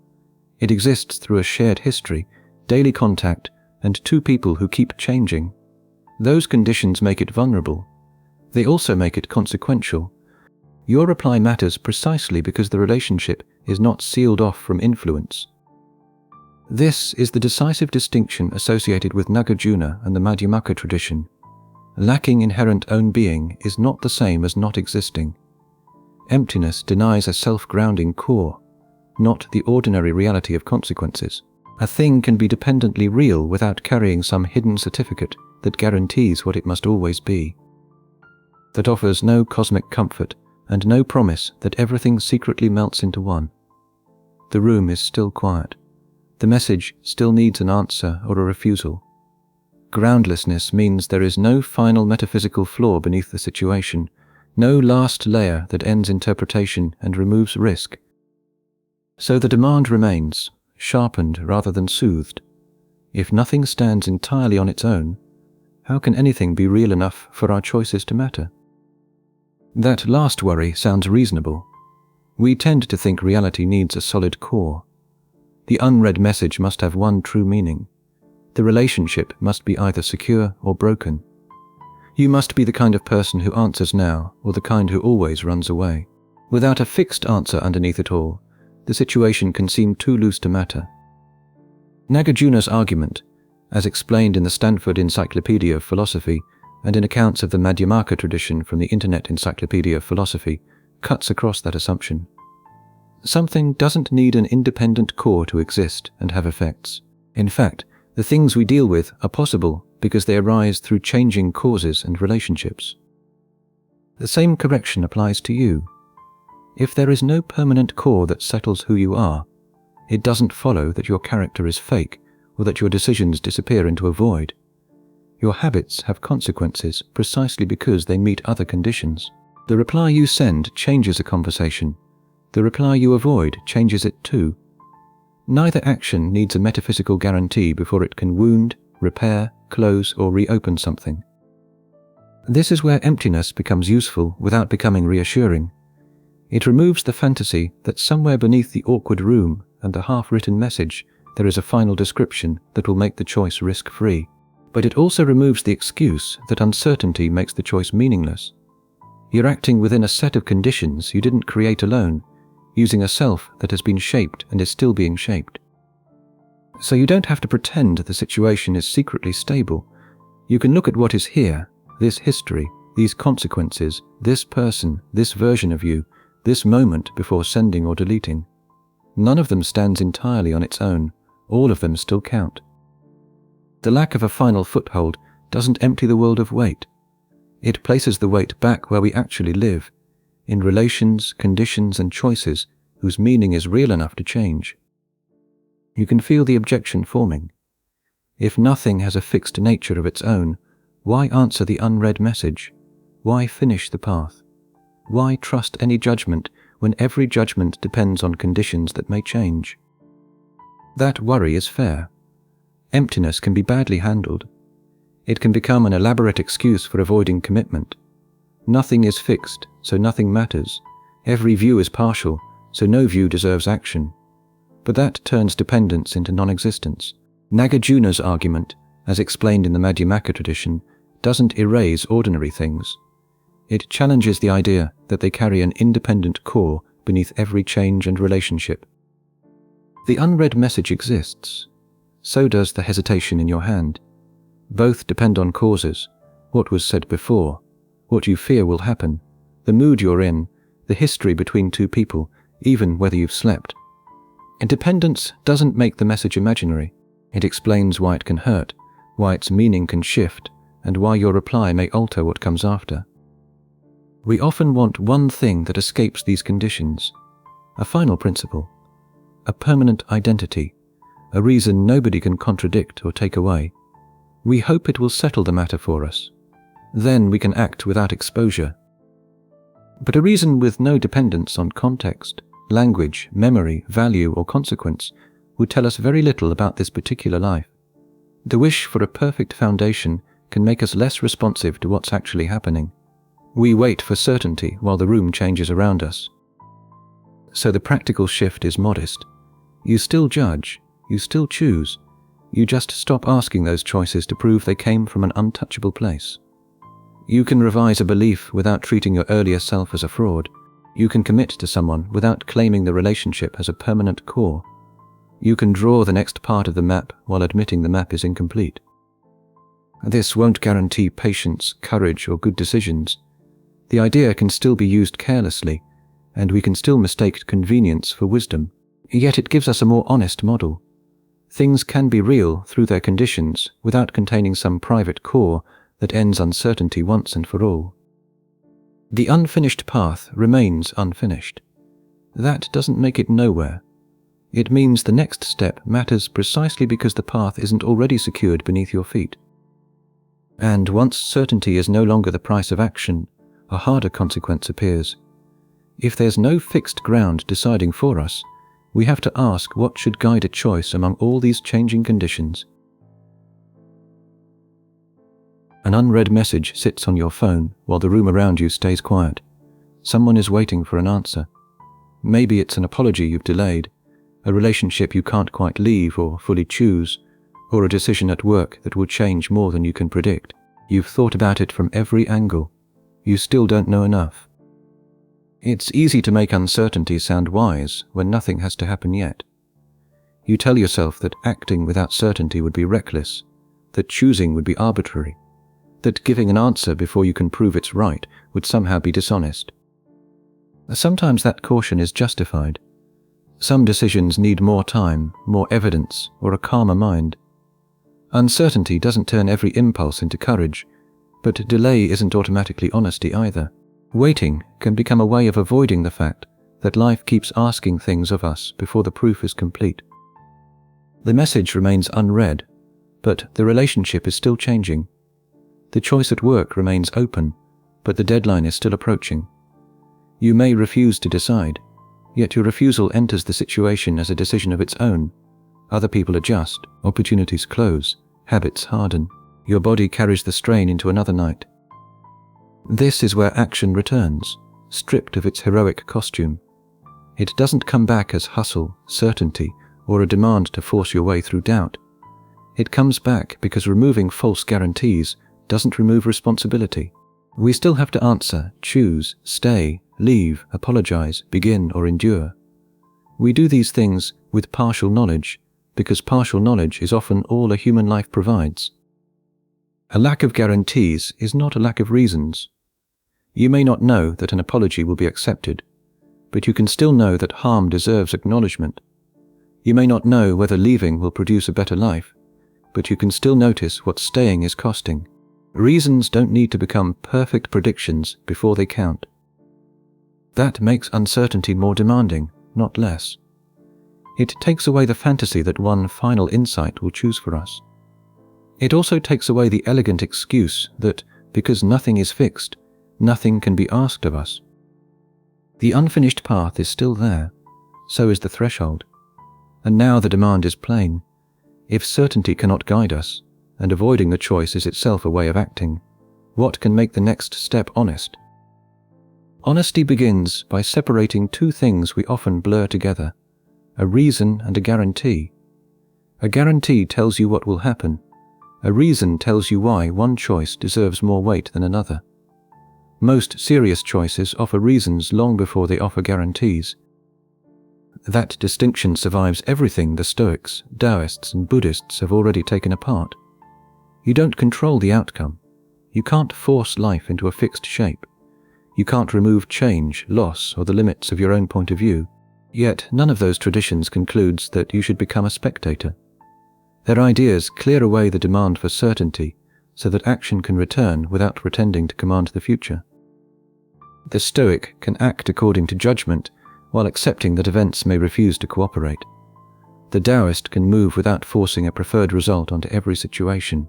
A: It exists through a shared history, daily contact, and two people who keep changing. Those conditions make it vulnerable. They also make it consequential. Your reply matters precisely because the relationship is not sealed off from influence. This is the decisive distinction associated with Nagarjuna and the Madhyamaka tradition. Lacking inherent own being is not the same as not existing. Emptiness denies a self-grounding core, not the ordinary reality of consequences. A thing can be dependently real without carrying some hidden certificate that guarantees what it must always be. That offers no cosmic comfort and no promise that everything secretly melts into one. The room is still quiet. The message still needs an answer or a refusal. Groundlessness means there is no final metaphysical flaw beneath the situation, no last layer that ends interpretation and removes risk. So the demand remains, sharpened rather than soothed. If nothing stands entirely on its own, how can anything be real enough for our choices to matter? That last worry sounds reasonable. We tend to think reality needs a solid core. The unread message must have one true meaning. The relationship must be either secure or broken. You must be the kind of person who answers now, or the kind who always runs away. Without a fixed answer underneath it all, the situation can seem too loose to matter. Nagarjuna's argument, as explained in the Stanford Encyclopedia of Philosophy and in accounts of the Madhyamaka tradition from the Internet Encyclopedia of Philosophy, cuts across that assumption. Something doesn't need an independent core to exist and have effects. In fact, the things we deal with are possible because they arise through changing causes and relationships. The same correction applies to you. If there is no permanent core that settles who you are, it doesn't follow that your character is fake or that your decisions disappear into a void. Your habits have consequences precisely because they meet other conditions. The reply you send changes a conversation. The reply you avoid changes it too. Neither action needs a metaphysical guarantee before it can wound, repair, close, or reopen something. This is where emptiness becomes useful without becoming reassuring. It removes the fantasy that somewhere beneath the awkward room and the half-written message there is a final description that will make the choice risk-free. But it also removes the excuse that uncertainty makes the choice meaningless. You're acting within a set of conditions you didn't create alone, using a self that has been shaped and is still being shaped. So you don't have to pretend the situation is secretly stable. You can look at what is here, this history, these consequences, this person, this version of you, this moment before sending or deleting. None of them stands entirely on its own. All of them still count. The lack of a final foothold doesn't empty the world of weight. It places the weight back where we actually live, in relations, conditions, and choices whose meaning is real enough to change. You can feel the objection forming. If nothing has a fixed nature of its own, why answer the unread message? Why finish the path? Why trust any judgment when every judgment depends on conditions that may change? That worry is fair. Emptiness can be badly handled. It can become an elaborate excuse for avoiding commitment. Nothing is fixed, so nothing matters. Every view is partial, so no view deserves action. But that turns dependence into non-existence. Nagarjuna's argument, as explained in the Madhyamaka tradition, doesn't erase ordinary things. It challenges the idea that they carry an independent core beneath every change and relationship. The unread message exists. So does the hesitation in your hand. Both depend on causes, what was said before, what you fear will happen, the mood you're in, the history between two people, even whether you've slept. Independence doesn't make the message imaginary. It explains why it can hurt, why its meaning can shift, and why your reply may alter what comes after. We often want one thing that escapes these conditions, a final principle, a permanent identity, a reason nobody can contradict or take away. We hope it will settle the matter for us. Then we can act without exposure. But a reason with no dependence on context, language, memory, value, or consequence would tell us very little about this particular life. The wish for a perfect foundation can make us less responsive to what's actually happening. We wait for certainty while the room changes around us. So the practical shift is modest. You still judge, you still choose, you just stop asking those choices to prove they came from an untouchable place. You can revise a belief without treating your earlier self as a fraud. You can commit to someone without claiming the relationship as a permanent core. You can draw the next part of the map while admitting the map is incomplete. This won't guarantee patience, courage, or good decisions. The idea can still be used carelessly, and we can still mistake convenience for wisdom. Yet it gives us a more honest model. Things can be real through their conditions without containing some private core that ends uncertainty once and for all. The unfinished path remains unfinished. That doesn't make it nowhere. It means the next step matters precisely because the path isn't already secured beneath your feet. And once certainty is no longer the price of action, a harder consequence appears. If there's no fixed ground deciding for us, we have to ask what should guide a choice among all these changing conditions. An unread message sits on your phone while the room around you stays quiet. Someone is waiting for an answer. Maybe it's an apology you've delayed, a relationship you can't quite leave or fully choose, or a decision at work that will change more than you can predict. You've thought about it from every angle. You still don't know enough. It's easy to make uncertainty sound wise when nothing has to happen yet. You tell yourself that acting without certainty would be reckless, that choosing would be arbitrary, that giving an answer before you can prove it's right would somehow be dishonest. Sometimes that caution is justified. Some decisions need more time, more evidence, or a calmer mind. Uncertainty doesn't turn every impulse into courage, but delay isn't automatically honesty either. Waiting can become a way of avoiding the fact that life keeps asking things of us before the proof is complete. The message remains unread, but the relationship is still changing. The choice at work remains open, but the deadline is still approaching. You may refuse to decide, yet your refusal enters the situation as a decision of its own. Other people adjust, opportunities close, habits harden. Your body carries the strain into another night. This is where action returns, stripped of its heroic costume. It doesn't come back as hustle, certainty, or a demand to force your way through doubt. It comes back because removing false guarantees doesn't remove responsibility. We still have to answer, choose, stay, leave, apologize, begin, or endure. We do these things with partial knowledge because partial knowledge is often all a human life provides. A lack of guarantees is not a lack of reasons. You may not know that an apology will be accepted, but you can still know that harm deserves acknowledgement. You may not know whether leaving will produce a better life, but you can still notice what staying is costing. Reasons don't need to become perfect predictions before they count. That makes uncertainty more demanding, not less. It takes away the fantasy that one final insight will choose for us. It also takes away the elegant excuse that, because nothing is fixed, nothing can be asked of us. The unfinished path is still there, so is the threshold. And now the demand is plain. If certainty cannot guide us, and avoiding the choice is itself a way of acting, what can make the next step honest? Honesty begins by separating two things we often blur together: a reason and a guarantee. A guarantee tells you what will happen. A reason tells you why one choice deserves more weight than another. Most serious choices offer reasons long before they offer guarantees. That distinction survives everything the Stoics, Daoists, and Buddhists have already taken apart. You don't control the outcome. You can't force life into a fixed shape. You can't remove change, loss, or the limits of your own point of view. Yet none of those traditions concludes that you should become a spectator. Their ideas clear away the demand for certainty so that action can return without pretending to command the future. The Stoic can act according to judgment while accepting that events may refuse to cooperate. The Daoist can move without forcing a preferred result onto every situation.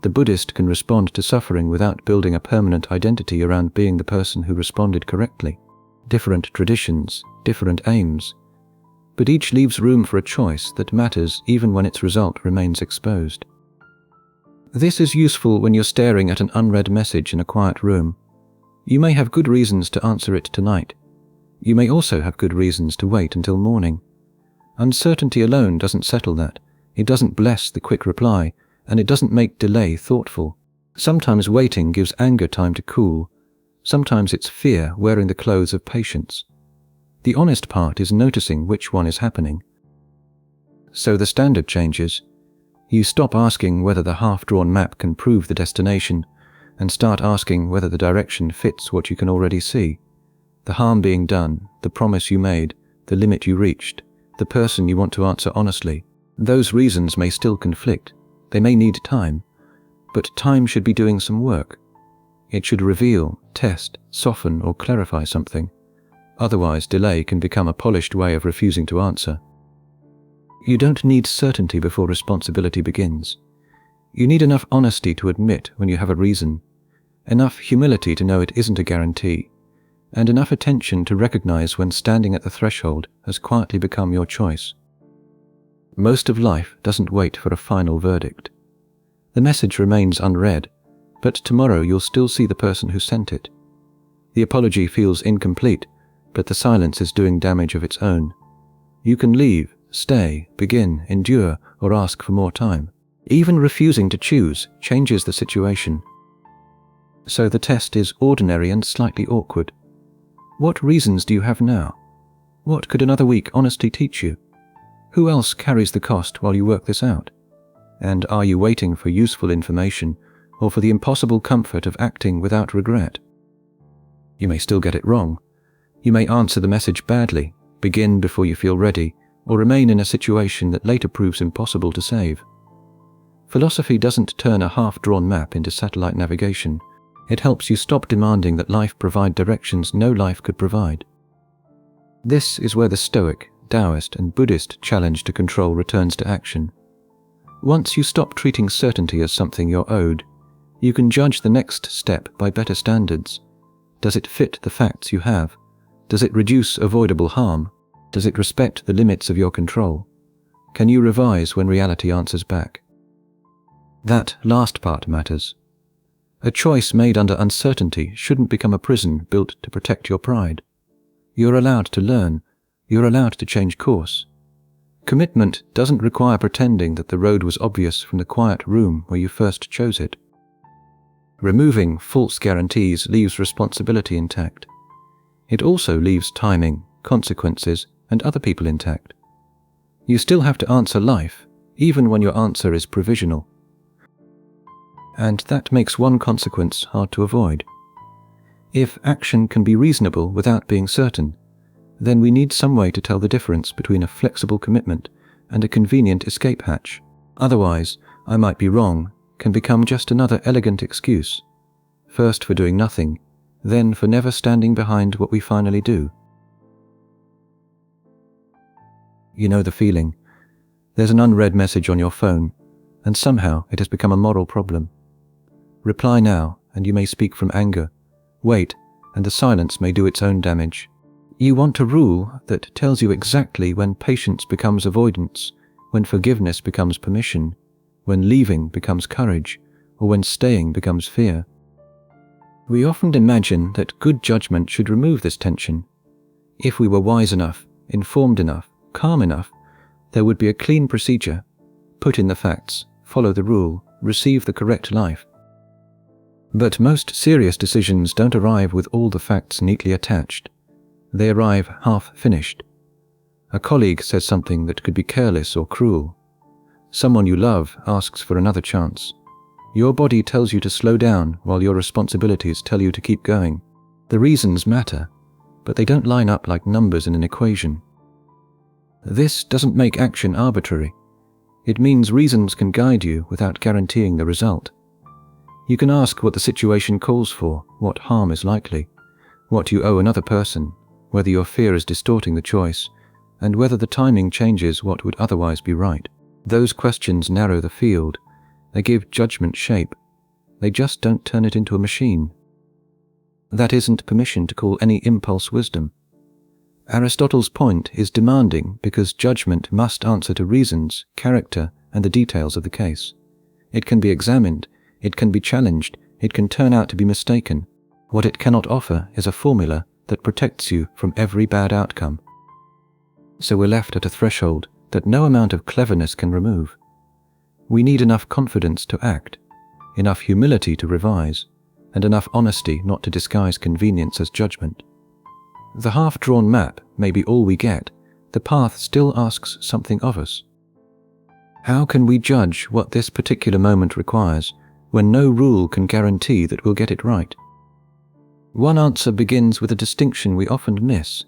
A: The Buddhist can respond to suffering without building a permanent identity around being the person who responded correctly. Different traditions, different aims, but each leaves room for a choice that matters even when its result remains exposed. This is useful when you're staring at an unread message in a quiet room. You may have good reasons to answer it tonight. You may also have good reasons to wait until morning. Uncertainty alone doesn't settle that. It doesn't bless the quick reply, and it doesn't make delay thoughtful. Sometimes waiting gives anger time to cool. Sometimes it's fear wearing the clothes of patience. The honest part is noticing which one is happening. So the standard changes. You stop asking whether the half-drawn map can prove the destination, and start asking whether the direction fits what you can already see. The harm being done, the promise you made, the limit you reached, the person you want to answer honestly. Those reasons may still conflict. They may need time, but time should be doing some work. It should reveal, test, soften, or clarify something. Otherwise, delay can become a polished way of refusing to answer. You don't need certainty before responsibility begins. You need enough honesty to admit when you have a reason, enough humility to know it isn't a guarantee, and enough attention to recognize when standing at the threshold has quietly become your choice. Most of life doesn't wait for a final verdict. The message remains unread, but tomorrow you'll still see the person who sent it. The apology feels incomplete, but the silence is doing damage of its own. You can leave, stay, begin, endure, or ask for more time. Even refusing to choose changes the situation. So the test is ordinary and slightly awkward. What reasons do you have now? What could another week honestly teach you? Who else carries the cost while you work this out? And are you waiting for useful information, or for the impossible comfort of acting without regret? You may still get it wrong. You may answer the message badly, begin before you feel ready, or remain in a situation that later proves impossible to save. Philosophy doesn't turn a half-drawn map into satellite navigation. It helps you stop demanding that life provide directions no life could provide. This is where the Stoic, Daoist, and Buddhist challenge to control returns to action. Once you stop treating certainty as something you're owed, you can judge the next step by better standards. Does it fit the facts you have? Does it reduce avoidable harm? Does it respect the limits of your control? Can you revise when reality answers back? That last part matters. A choice made under uncertainty shouldn't become a prison built to protect your pride. You're allowed to learn. You're allowed to change course. Commitment doesn't require pretending that the road was obvious from the quiet room where you first chose it. Removing false guarantees leaves responsibility intact. It also leaves timing, consequences, and other people intact. You still have to answer life, even when your answer is provisional. And that makes one consequence hard to avoid. If action can be reasonable without being certain, then we need some way to tell the difference between a flexible commitment and a convenient escape hatch. Otherwise, I might be wrong can become just another elegant excuse, first for doing nothing, then for never standing behind what we finally do. You know the feeling. There's an unread message on your phone, and somehow it has become a moral problem. Reply now, and you may speak from anger. Wait, and the silence may do its own damage. You want a rule that tells you exactly when patience becomes avoidance, when forgiveness becomes permission, when leaving becomes courage, or when staying becomes fear. We often imagine that good judgment should remove this tension. If we were wise enough, informed enough, calm enough, there would be a clean procedure. Put in the facts, follow the rule, receive the correct life. But most serious decisions don't arrive with all the facts neatly attached. They arrive half-finished. A colleague says something that could be careless or cruel. Someone you love asks for another chance. Your body tells you to slow down while your responsibilities tell you to keep going. The reasons matter, but they don't line up like numbers in an equation. This doesn't make action arbitrary. It means reasons can guide you without guaranteeing the result. You can ask what the situation calls for, what harm is likely, what you owe another person, whether your fear is distorting the choice, and whether the timing changes what would otherwise be right. Those questions narrow the field. They give judgment shape. They just don't turn it into a machine. That isn't permission to call any impulse wisdom. Aristotle's point is demanding because judgment must answer to reasons, character, and the details of the case. It can be examined, it can be challenged, it can turn out to be mistaken. What it cannot offer is a formula that protects you from every bad outcome. So we're left at a threshold that no amount of cleverness can remove. We need enough confidence to act, enough humility to revise, and enough honesty not to disguise convenience as judgment. The half-drawn map may be all we get. The path still asks something of us. How can we judge what this particular moment requires when no rule can guarantee that we'll get it right? One answer begins with a distinction we often miss.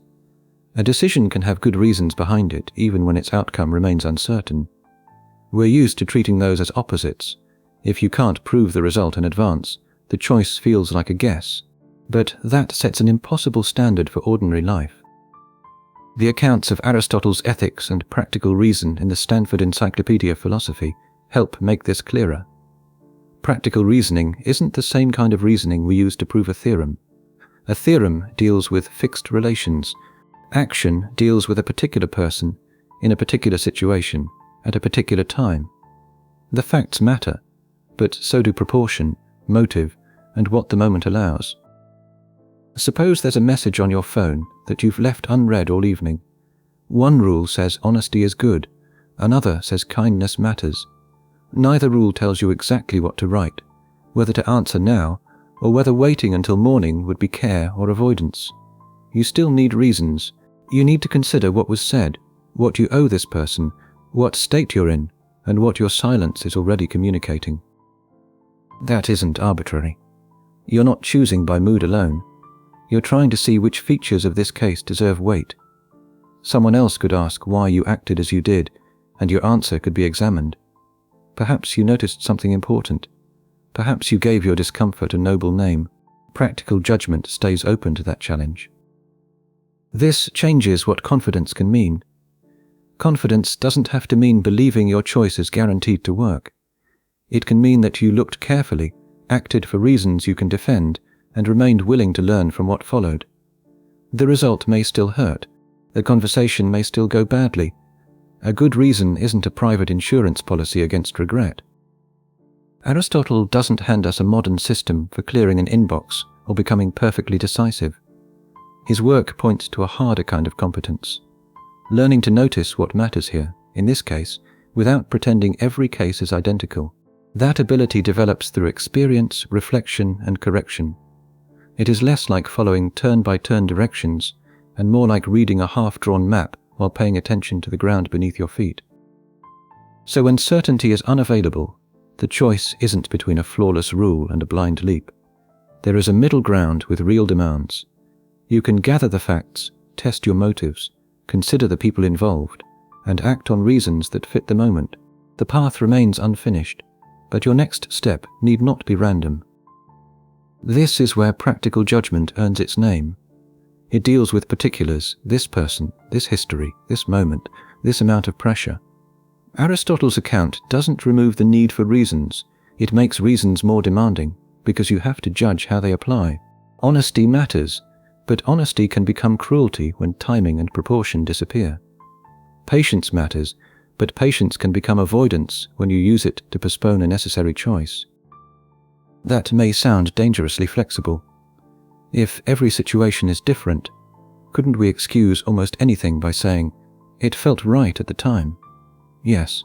A: A decision can have good reasons behind it, even when its outcome remains uncertain. We're used to treating those as opposites. If you can't prove the result in advance, the choice feels like a guess. But that sets an impossible standard for ordinary life. The accounts of Aristotle's ethics and practical reason in the Stanford Encyclopedia of Philosophy help make this clearer. Practical reasoning isn't the same kind of reasoning we use to prove a theorem. A theorem deals with fixed relations. Action deals with a particular person, in a particular situation, at a particular time. The facts matter, but so do proportion, motive, and what the moment allows. Suppose there's a message on your phone that you've left unread all evening. One rule says honesty is good, another says kindness matters. Neither rule tells you exactly what to write, whether to answer now, or whether waiting until morning would be care or avoidance. You still need reasons. You need to consider what was said, what you owe this person, what state you're in, and what your silence is already communicating. That isn't arbitrary. You're not choosing by mood alone. You're trying to see which features of this case deserve weight. Someone else could ask why you acted as you did, and your answer could be examined. Perhaps you noticed something important. Perhaps you gave your discomfort a noble name. Practical judgment stays open to that challenge. This changes what confidence can mean. Confidence doesn't have to mean believing your choice is guaranteed to work. It can mean that you looked carefully, acted for reasons you can defend, and remained willing to learn from what followed. The result may still hurt. The conversation may still go badly. A good reason isn't a private insurance policy against regret. Aristotle doesn't hand us a modern system for clearing an inbox or becoming perfectly decisive. His work points to a harder kind of competence. Learning to notice what matters here, in this case, without pretending every case is identical. That ability develops through experience, reflection, and correction. It is less like following turn-by-turn directions and more like reading a half-drawn map while paying attention to the ground beneath your feet. So when certainty is unavailable, the choice isn't between a flawless rule and a blind leap. There is a middle ground with real demands. You can gather the facts, test your motives, consider the people involved, and act on reasons that fit the moment. The path remains unfinished, but your next step need not be random. This is where practical judgment earns its name. It deals with particulars, this person, this history, this moment, this amount of pressure. Aristotle's account doesn't remove the need for reasons, it makes reasons more demanding, because you have to judge how they apply. Honesty matters, but honesty can become cruelty when timing and proportion disappear. Patience matters, but patience can become avoidance when you use it to postpone a necessary choice. That may sound dangerously flexible. If every situation is different, couldn't we excuse almost anything by saying, "It felt right at the time"? Yes,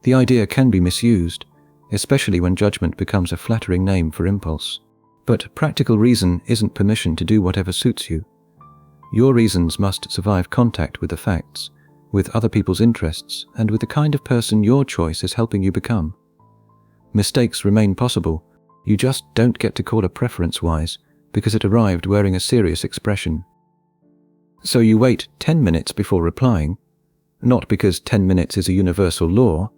A: the idea can be misused, especially when judgment becomes a flattering name for impulse. But practical reason isn't permission to do whatever suits you. Your reasons must survive contact with the facts, with other people's interests, and with the kind of person your choice is helping you become. Mistakes remain possible, you just don't get to call a preference wise because it arrived wearing a serious expression. So you wait 10 minutes before replying, not because 10 minutes is a universal law,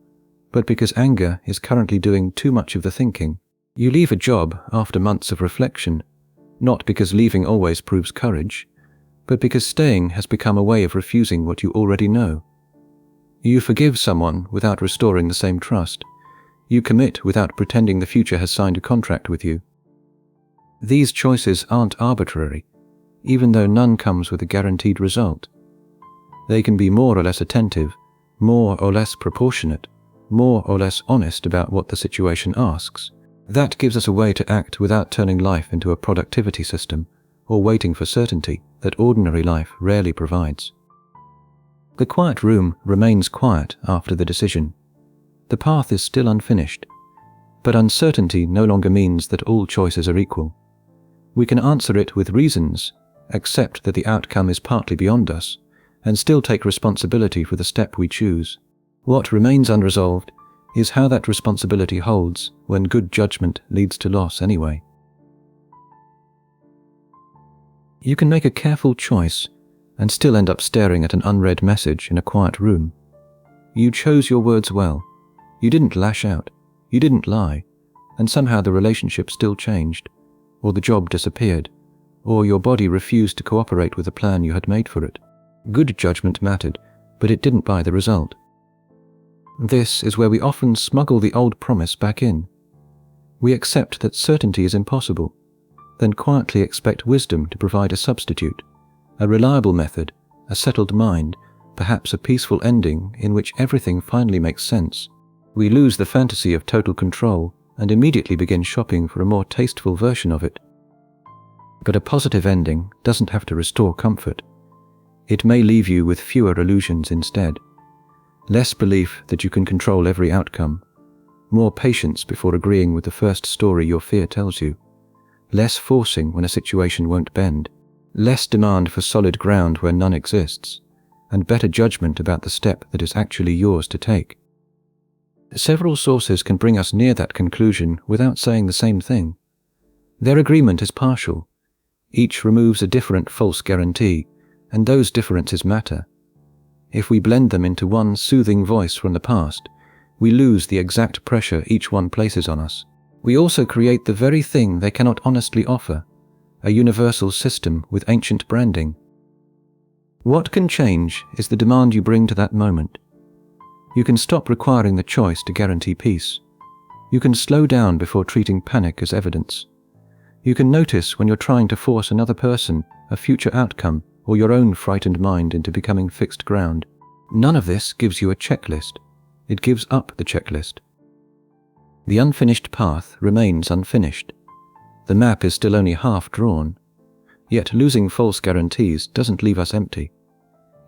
A: but because anger is currently doing too much of the thinking. You leave a job after months of reflection, not because leaving always proves courage, but because staying has become a way of refusing what you already know. You forgive someone without restoring the same trust. You commit without pretending the future has signed a contract with you. These choices aren't arbitrary, even though none comes with a guaranteed result. They can be more or less attentive, more or less proportionate, more or less honest about what the situation asks. That gives us a way to act without turning life into a productivity system, or waiting for certainty that ordinary life rarely provides. The quiet room remains quiet after the decision. The path is still unfinished, but uncertainty no longer means that all choices are equal. We can answer it with reasons, accept that the outcome is partly beyond us, and still take responsibility for the step we choose. What remains unresolved is how that responsibility holds when good judgment leads to loss anyway. You can make a careful choice and still end up staring at an unread message in a quiet room. You chose your words well. You didn't lash out. You didn't lie. And somehow the relationship still changed, or the job disappeared, or your body refused to cooperate with the plan you had made for it. Good judgment mattered, but it didn't buy the result. This is where we often smuggle the old promise back in. We accept that certainty is impossible, then quietly expect wisdom to provide a substitute, a reliable method, a settled mind, perhaps a peaceful ending in which everything finally makes sense. We lose the fantasy of total control and immediately begin shopping for a more tasteful version of it. But a positive ending doesn't have to restore comfort. It may leave you with fewer illusions instead. Less belief that you can control every outcome. More patience before agreeing with the first story your fear tells you. Less forcing when a situation won't bend. Less demand for solid ground where none exists. And better judgment about the step that is actually yours to take. Several sources can bring us near that conclusion without saying the same thing. Their agreement is partial. Each removes a different false guarantee, and those differences matter. If we blend them into one soothing voice from the past, we lose the exact pressure each one places on us. We also create the very thing they cannot honestly offer, a universal system with ancient branding. What can change is the demand you bring to that moment. You can stop requiring the choice to guarantee peace. You can slow down before treating panic as evidence. You can notice when you're trying to force another person, a future outcome, or your own frightened mind into becoming fixed ground. None of this gives you a checklist. It gives up the checklist. The unfinished path remains unfinished. The map is still only half drawn. Yet losing false guarantees doesn't leave us empty.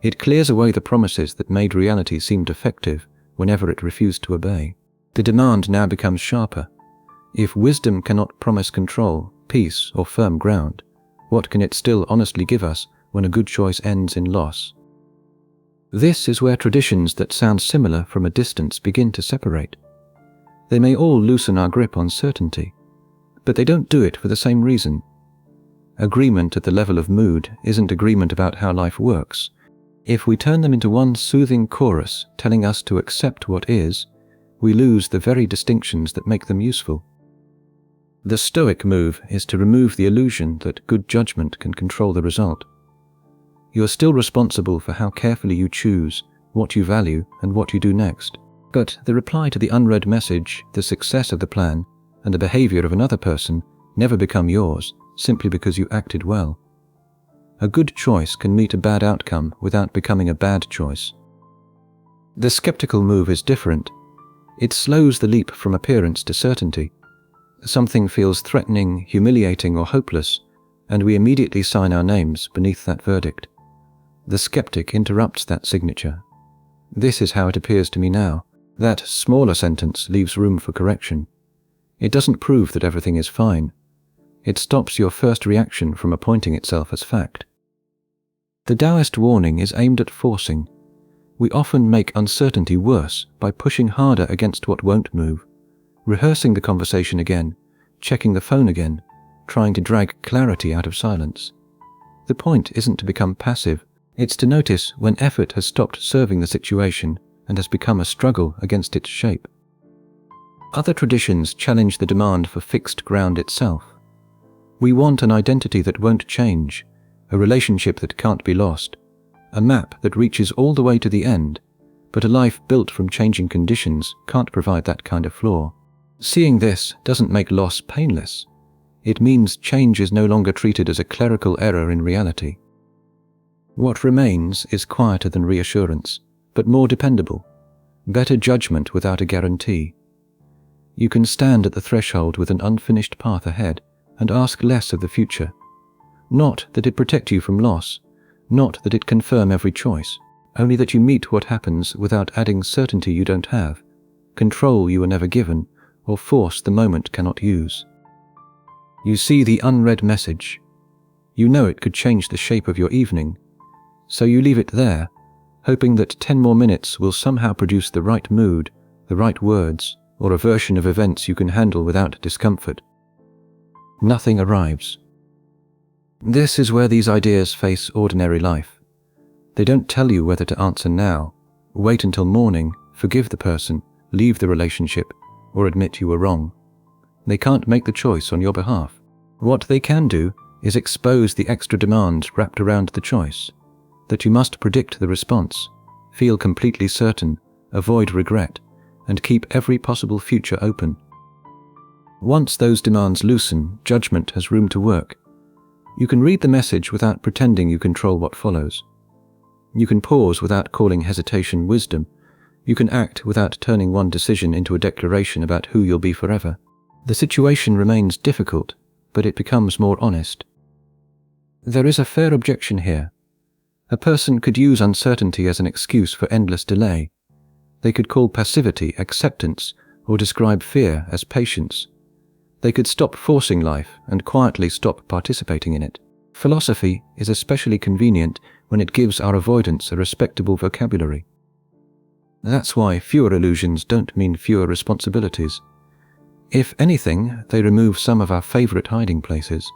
A: It clears away the promises that made reality seem defective whenever it refused to obey. The demand now becomes sharper. If wisdom cannot promise control, peace, or firm ground, what can it still honestly give us when a good choice ends in loss? This is where traditions that sound similar from a distance begin to separate. They may all loosen our grip on certainty, but they don't do it for the same reason. Agreement at the level of mood isn't agreement about how life works. If we turn them into one soothing chorus telling us to accept what is, we lose the very distinctions that make them useful. The Stoic move is to remove the illusion that good judgment can control the result. You are still responsible for how carefully you choose, what you value, and what you do next. But the reply to the unread message, the success of the plan, and the behavior of another person never become yours simply because you acted well. A good choice can meet a bad outcome without becoming a bad choice. The skeptical move is different. It slows the leap from appearance to certainty. Something feels threatening, humiliating, or hopeless, and we immediately sign our names beneath that verdict. The skeptic interrupts that signature. This is how it appears to me now. That smaller sentence leaves room for correction. It doesn't prove that everything is fine. It stops your first reaction from appointing itself as fact. The Daoist warning is aimed at forcing. We often make uncertainty worse by pushing harder against what won't move, rehearsing the conversation again, checking the phone again, trying to drag clarity out of silence. The point isn't to become passive, it's to notice when effort has stopped serving the situation and has become a struggle against its shape. Other traditions challenge the demand for fixed ground itself. We want an identity that won't change, a relationship that can't be lost, a map that reaches all the way to the end, but a life built from changing conditions can't provide that kind of floor. Seeing this doesn't make loss painless. It means change is no longer treated as a clerical error in reality. What remains is quieter than reassurance, but more dependable, better judgment without a guarantee. You can stand at the threshold with an unfinished path ahead and ask less of the future. Not that it protect you from loss, not that it confirm every choice, only that you meet what happens without adding certainty you don't have, control you were never given, or force the moment cannot use. You see the unread message. You know it could change the shape of your evening, so you leave it there, hoping that 10 more minutes will somehow produce the right mood, the right words, or a version of events you can handle without discomfort. Nothing arrives. This is where these ideas face ordinary life. They don't tell you whether to answer now, wait until morning, forgive the person, leave the relationship, or admit you were wrong. They can't make the choice on your behalf. What they can do is expose the extra demand wrapped around the choice, that you must predict the response, feel completely certain, avoid regret, and keep every possible future open. Once those demands loosen, judgment has room to work. You can read the message without pretending you control what follows. You can pause without calling hesitation wisdom. You can act without turning one decision into a declaration about who you'll be forever. The situation remains difficult, but it becomes more honest. There is a fair objection here. A person could use uncertainty as an excuse for endless delay. They could call passivity acceptance, or describe fear as patience. They could stop forcing life and quietly stop participating in it. Philosophy is especially convenient when it gives our avoidance a respectable vocabulary. That's why fewer illusions don't mean fewer responsibilities. If anything, they remove some of our favorite hiding places.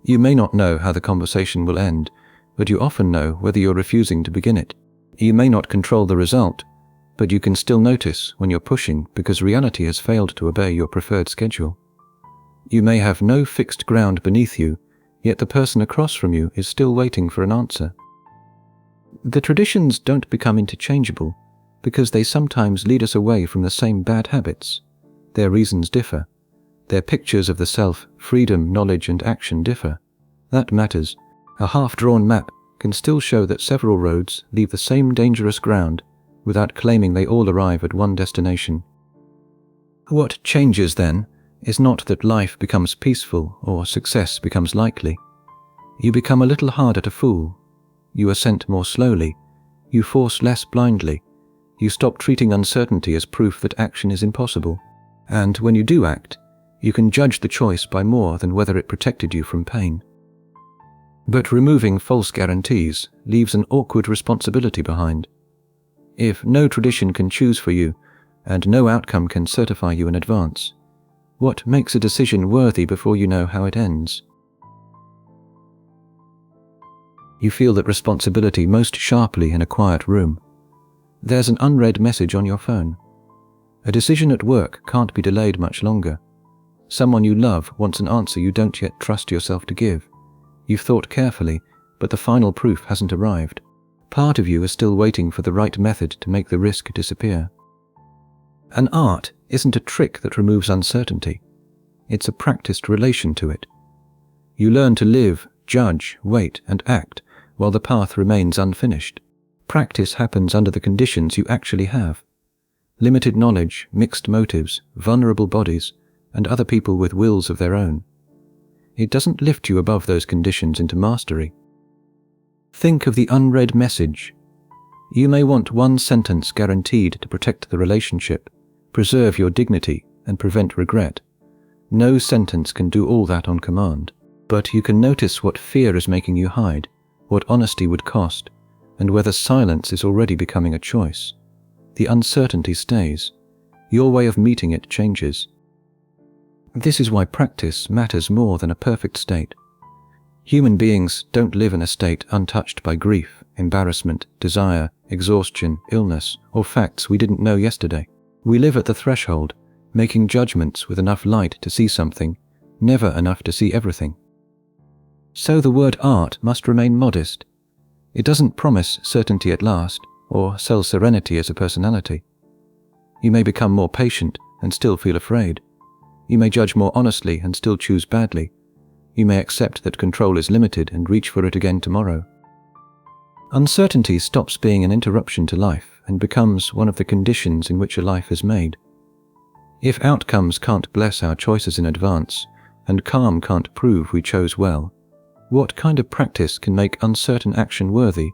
A: You may not know how the conversation will end, but you often know whether you're refusing to begin it. You may not control the result, but you can still notice when you're pushing because reality has failed to obey your preferred schedule. You may have no fixed ground beneath you, yet the person across from you is still waiting for an answer. The traditions don't become interchangeable because they sometimes lead us away from the same bad habits. Their reasons differ. Their pictures of the self, freedom, knowledge, and action differ. That matters. A half-drawn map can still show that several roads leave the same dangerous ground without claiming they all arrive at one destination. What changes, then, is not that life becomes peaceful or success becomes likely. You become a little harder to fool. You assent more slowly. You force less blindly. You stop treating uncertainty as proof that action is impossible. And when you do act, you can judge the choice by more than whether it protected you from pain. But removing false guarantees leaves an awkward responsibility behind. If no tradition can choose for you, and no outcome can certify you in advance, what makes a decision worthy before you know how it ends? You feel that responsibility most sharply in a quiet room. There's an unread message on your phone. A decision at work can't be delayed much longer. Someone you love wants an answer you don't yet trust yourself to give. You've thought carefully, but the final proof hasn't arrived. Part of you is still waiting for the right method to make the risk disappear. An art isn't a trick that removes uncertainty. It's a practiced relation to it. You learn to live, judge, wait, and act while the path remains unfinished. Practice happens under the conditions you actually have. Limited knowledge, mixed motives, vulnerable bodies, and other people with wills of their own. It doesn't lift you above those conditions into mastery. Think of the unread message. You may want one sentence guaranteed to protect the relationship, preserve your dignity, and prevent regret. No sentence can do all that on command, but you can notice what fear is making you hide, what honesty would cost, and whether silence is already becoming a choice. The uncertainty stays. Your way of meeting it changes. This is why practice matters more than a perfect state. Human beings don't live in a state untouched by grief, embarrassment, desire, exhaustion, illness, or facts we didn't know yesterday. We live at the threshold, making judgments with enough light to see something, never enough to see everything. So the word art must remain modest. It doesn't promise certainty at last, or sell serenity as a personality. You may become more patient and still feel afraid. You may judge more honestly and still choose badly. You may accept that control is limited and reach for it again tomorrow. Uncertainty stops being an interruption to life and becomes one of the conditions in which a life is made. If outcomes can't bless our choices in advance, and calm can't prove we chose well, what kind of practice can make uncertain action worthy?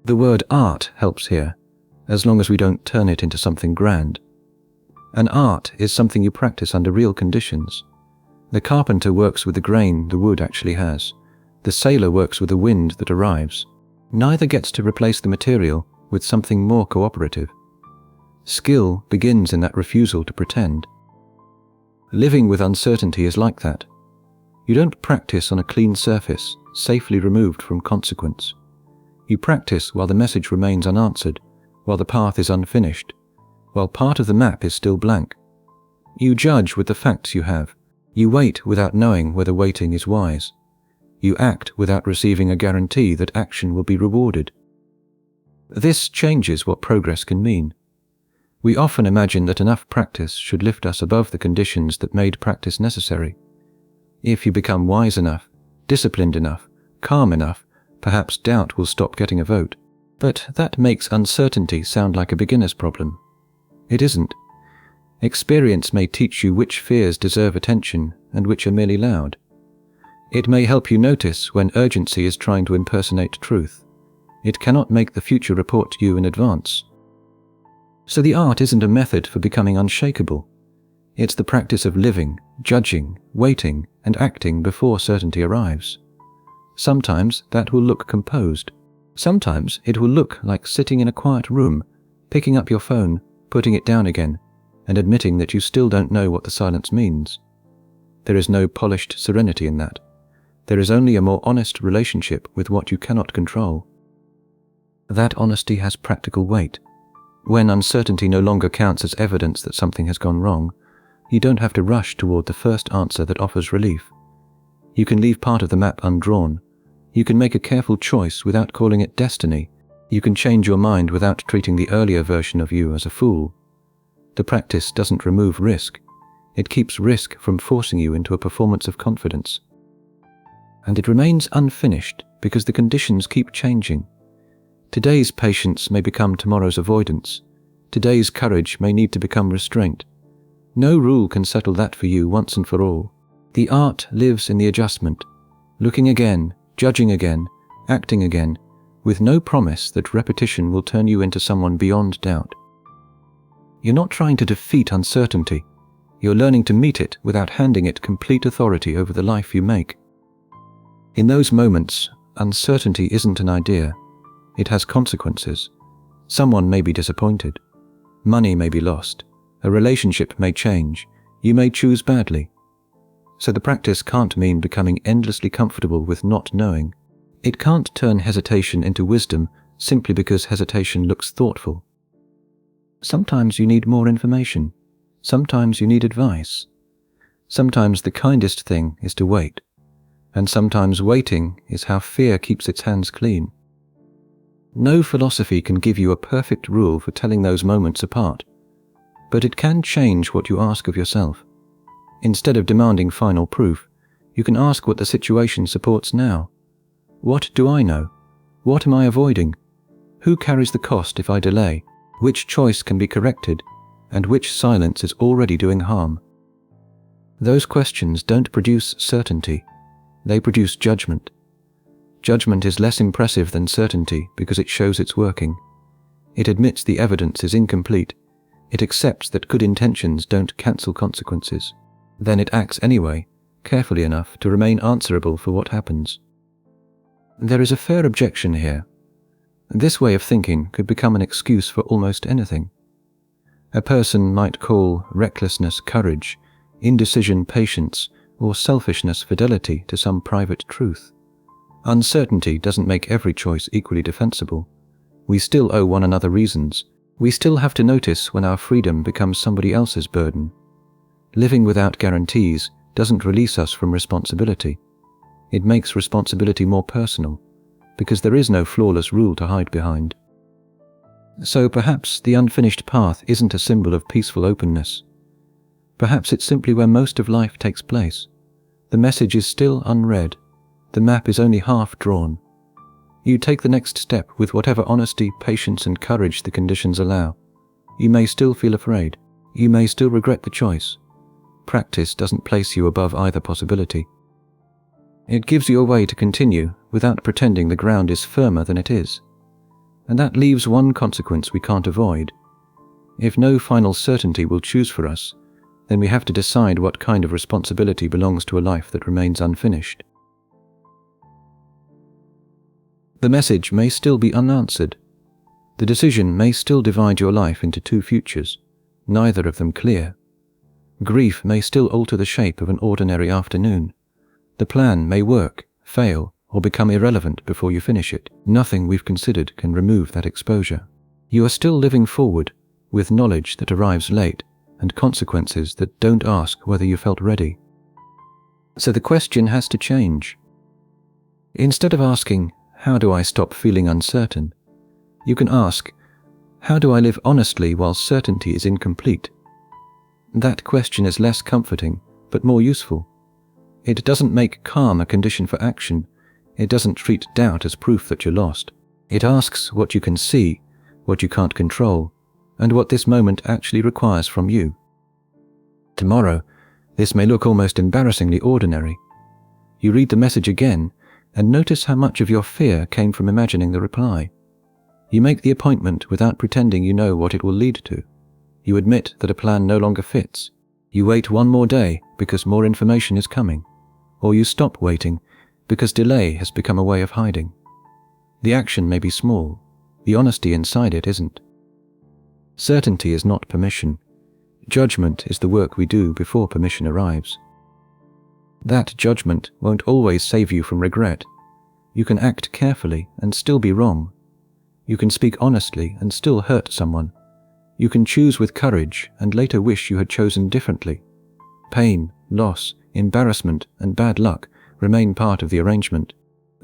A: The word art helps here, as long as we don't turn it into something grand. An art is something you practice under real conditions. The carpenter works with the grain the wood actually has. The sailor works with the wind that arrives. Neither gets to replace the material with something more cooperative. Skill begins in that refusal to pretend. Living with uncertainty is like that. You don't practice on a clean surface, safely removed from consequence. You practice while the message remains unanswered, while the path is unfinished, while part of the map is still blank. You judge with the facts you have. You wait without knowing whether waiting is wise. You act without receiving a guarantee that action will be rewarded. This changes what progress can mean. We often imagine that enough practice should lift us above the conditions that made practice necessary. If you become wise enough, disciplined enough, calm enough, perhaps doubt will stop getting a vote. But that makes uncertainty sound like a beginner's problem. It isn't. Experience may teach you which fears deserve attention and which are merely loud. It may help you notice when urgency is trying to impersonate truth. It cannot make the future report to you in advance. So the art isn't a method for becoming unshakable. It's the practice of living, judging, waiting, and acting before certainty arrives. Sometimes that will look composed. Sometimes it will look like sitting in a quiet room, picking up your phone, putting it down again, and admitting that you still don't know what the silence means. There is no polished serenity in that. There is only a more honest relationship with what you cannot control. That honesty has practical weight. When uncertainty no longer counts as evidence that something has gone wrong, you don't have to rush toward the first answer that offers relief. You can leave part of the map undrawn. You can make a careful choice without calling it destiny. You can change your mind without treating the earlier version of you as a fool. The practice doesn't remove risk. It keeps risk from forcing you into a performance of confidence. And it remains unfinished because the conditions keep changing. Today's patience may become tomorrow's avoidance. Today's courage may need to become restraint. No rule can settle that for you once and for all. The art lives in the adjustment, looking again, judging again, acting again, with no promise that repetition will turn you into someone beyond doubt. You're not trying to defeat uncertainty. You're learning to meet it without handing it complete authority over the life you make. In those moments, uncertainty isn't an idea. It has consequences. Someone may be disappointed. Money may be lost. A relationship may change. You may choose badly. So the practice can't mean becoming endlessly comfortable with not knowing. It can't turn hesitation into wisdom simply because hesitation looks thoughtful. Sometimes you need more information. Sometimes you need advice. Sometimes the kindest thing is to wait. And sometimes waiting is how fear keeps its hands clean. No philosophy can give you a perfect rule for telling those moments apart, but it can change what you ask of yourself. Instead of demanding final proof, you can ask what the situation supports now. What do I know? What am I avoiding? Who carries the cost if I delay? Which choice can be corrected? And which silence is already doing harm? Those questions don't produce certainty. They produce judgment. Judgment is less impressive than certainty because it shows it's working. It admits the evidence is incomplete. It accepts that good intentions don't cancel consequences. Then it acts anyway, carefully enough to remain answerable for what happens. There is a fair objection here. This way of thinking could become an excuse for almost anything. A person might call recklessness courage, indecision patience, or selfishness fidelity to some private truth. Uncertainty doesn't make every choice equally defensible. We still owe one another reasons. We still have to notice when our freedom becomes somebody else's burden. Living without guarantees doesn't release us from responsibility. It makes responsibility more personal, because there is no flawless rule to hide behind. So perhaps the unfinished path isn't a symbol of peaceful openness. Perhaps it's simply where most of life takes place. The message is still unread. The map is only half drawn. You take the next step with whatever honesty, patience, and courage the conditions allow. You may still feel afraid. You may still regret the choice. Practice doesn't place you above either possibility. It gives you a way to continue without pretending the ground is firmer than it is. And that leaves one consequence we can't avoid. If no final certainty will choose for us, then we have to decide what kind of responsibility belongs to a life that remains unfinished. The message may still be unanswered. The decision may still divide your life into two futures, neither of them clear. Grief may still alter the shape of an ordinary afternoon. The plan may work, fail, or become irrelevant before you finish it. Nothing we've considered can remove that exposure. You are still living forward, with knowledge that arrives late, and consequences that don't ask whether you felt ready. So the question has to change. Instead of asking, "How do I stop feeling uncertain?" you can ask, "How do I live honestly while certainty is incomplete?" That question is less comforting, but more useful. It doesn't make calm a condition for action. It doesn't treat doubt as proof that you're lost. It asks what you can see, what you can't control, and what this moment actually requires from you. Tomorrow, this may look almost embarrassingly ordinary. You read the message again, and notice how much of your fear came from imagining the reply. You make the appointment without pretending you know what it will lead to. You admit that a plan no longer fits. You wait one more day because more information is coming. Or you stop waiting because delay has become a way of hiding. The action may be small. The honesty inside it isn't. Certainty is not permission. Judgment is the work we do before permission arrives. That judgment won't always save you from regret. You can act carefully and still be wrong. You can speak honestly and still hurt someone. You can choose with courage and later wish you had chosen differently. Pain, loss, embarrassment, and bad luck remain part of the arrangement.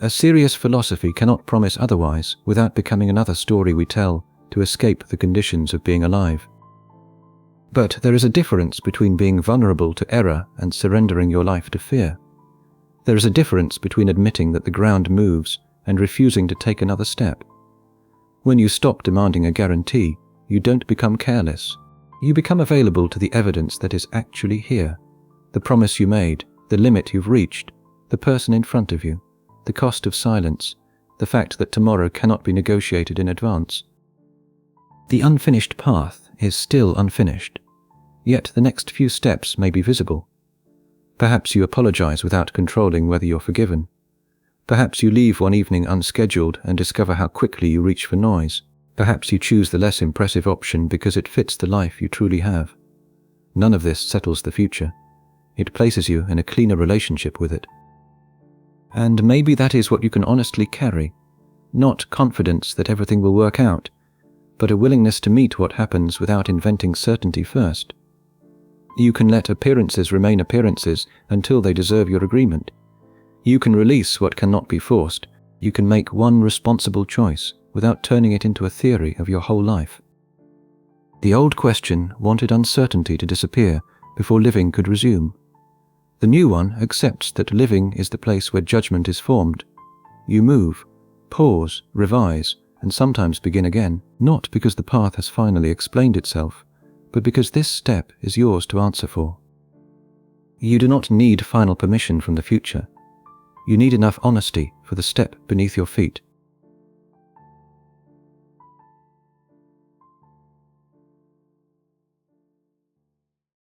A: A serious philosophy cannot promise otherwise without becoming another story we tell to escape the conditions of being alive. But there is a difference between being vulnerable to error and surrendering your life to fear. There is a difference between admitting that the ground moves and refusing to take another step. When you stop demanding a guarantee, you don't become careless. You become available to the evidence that is actually here. The promise you made, the limit you've reached, the person in front of you, the cost of silence, the fact that tomorrow cannot be negotiated in advance. The unfinished path is still unfinished, yet the next few steps may be visible. Perhaps you apologize without controlling whether you're forgiven. Perhaps you leave one evening unscheduled and discover how quickly you reach for noise. Perhaps you choose the less impressive option because it fits the life you truly have. None of this settles the future. It places you in a cleaner relationship with it. And maybe that is what you can honestly carry. Not confidence that everything will work out, but a willingness to meet what happens without inventing certainty first. You can let appearances remain appearances until they deserve your agreement. You can release what cannot be forced. You can make one responsible choice without turning it into a theory of your whole life. The old question wanted uncertainty to disappear before living could resume. The new one accepts that living is the place where judgment is formed. You move, pause, revise, and sometimes begin again, not because the path has finally explained itself, but because this step is yours to answer for. You do not need final permission from the future. You need enough honesty for the step beneath your feet.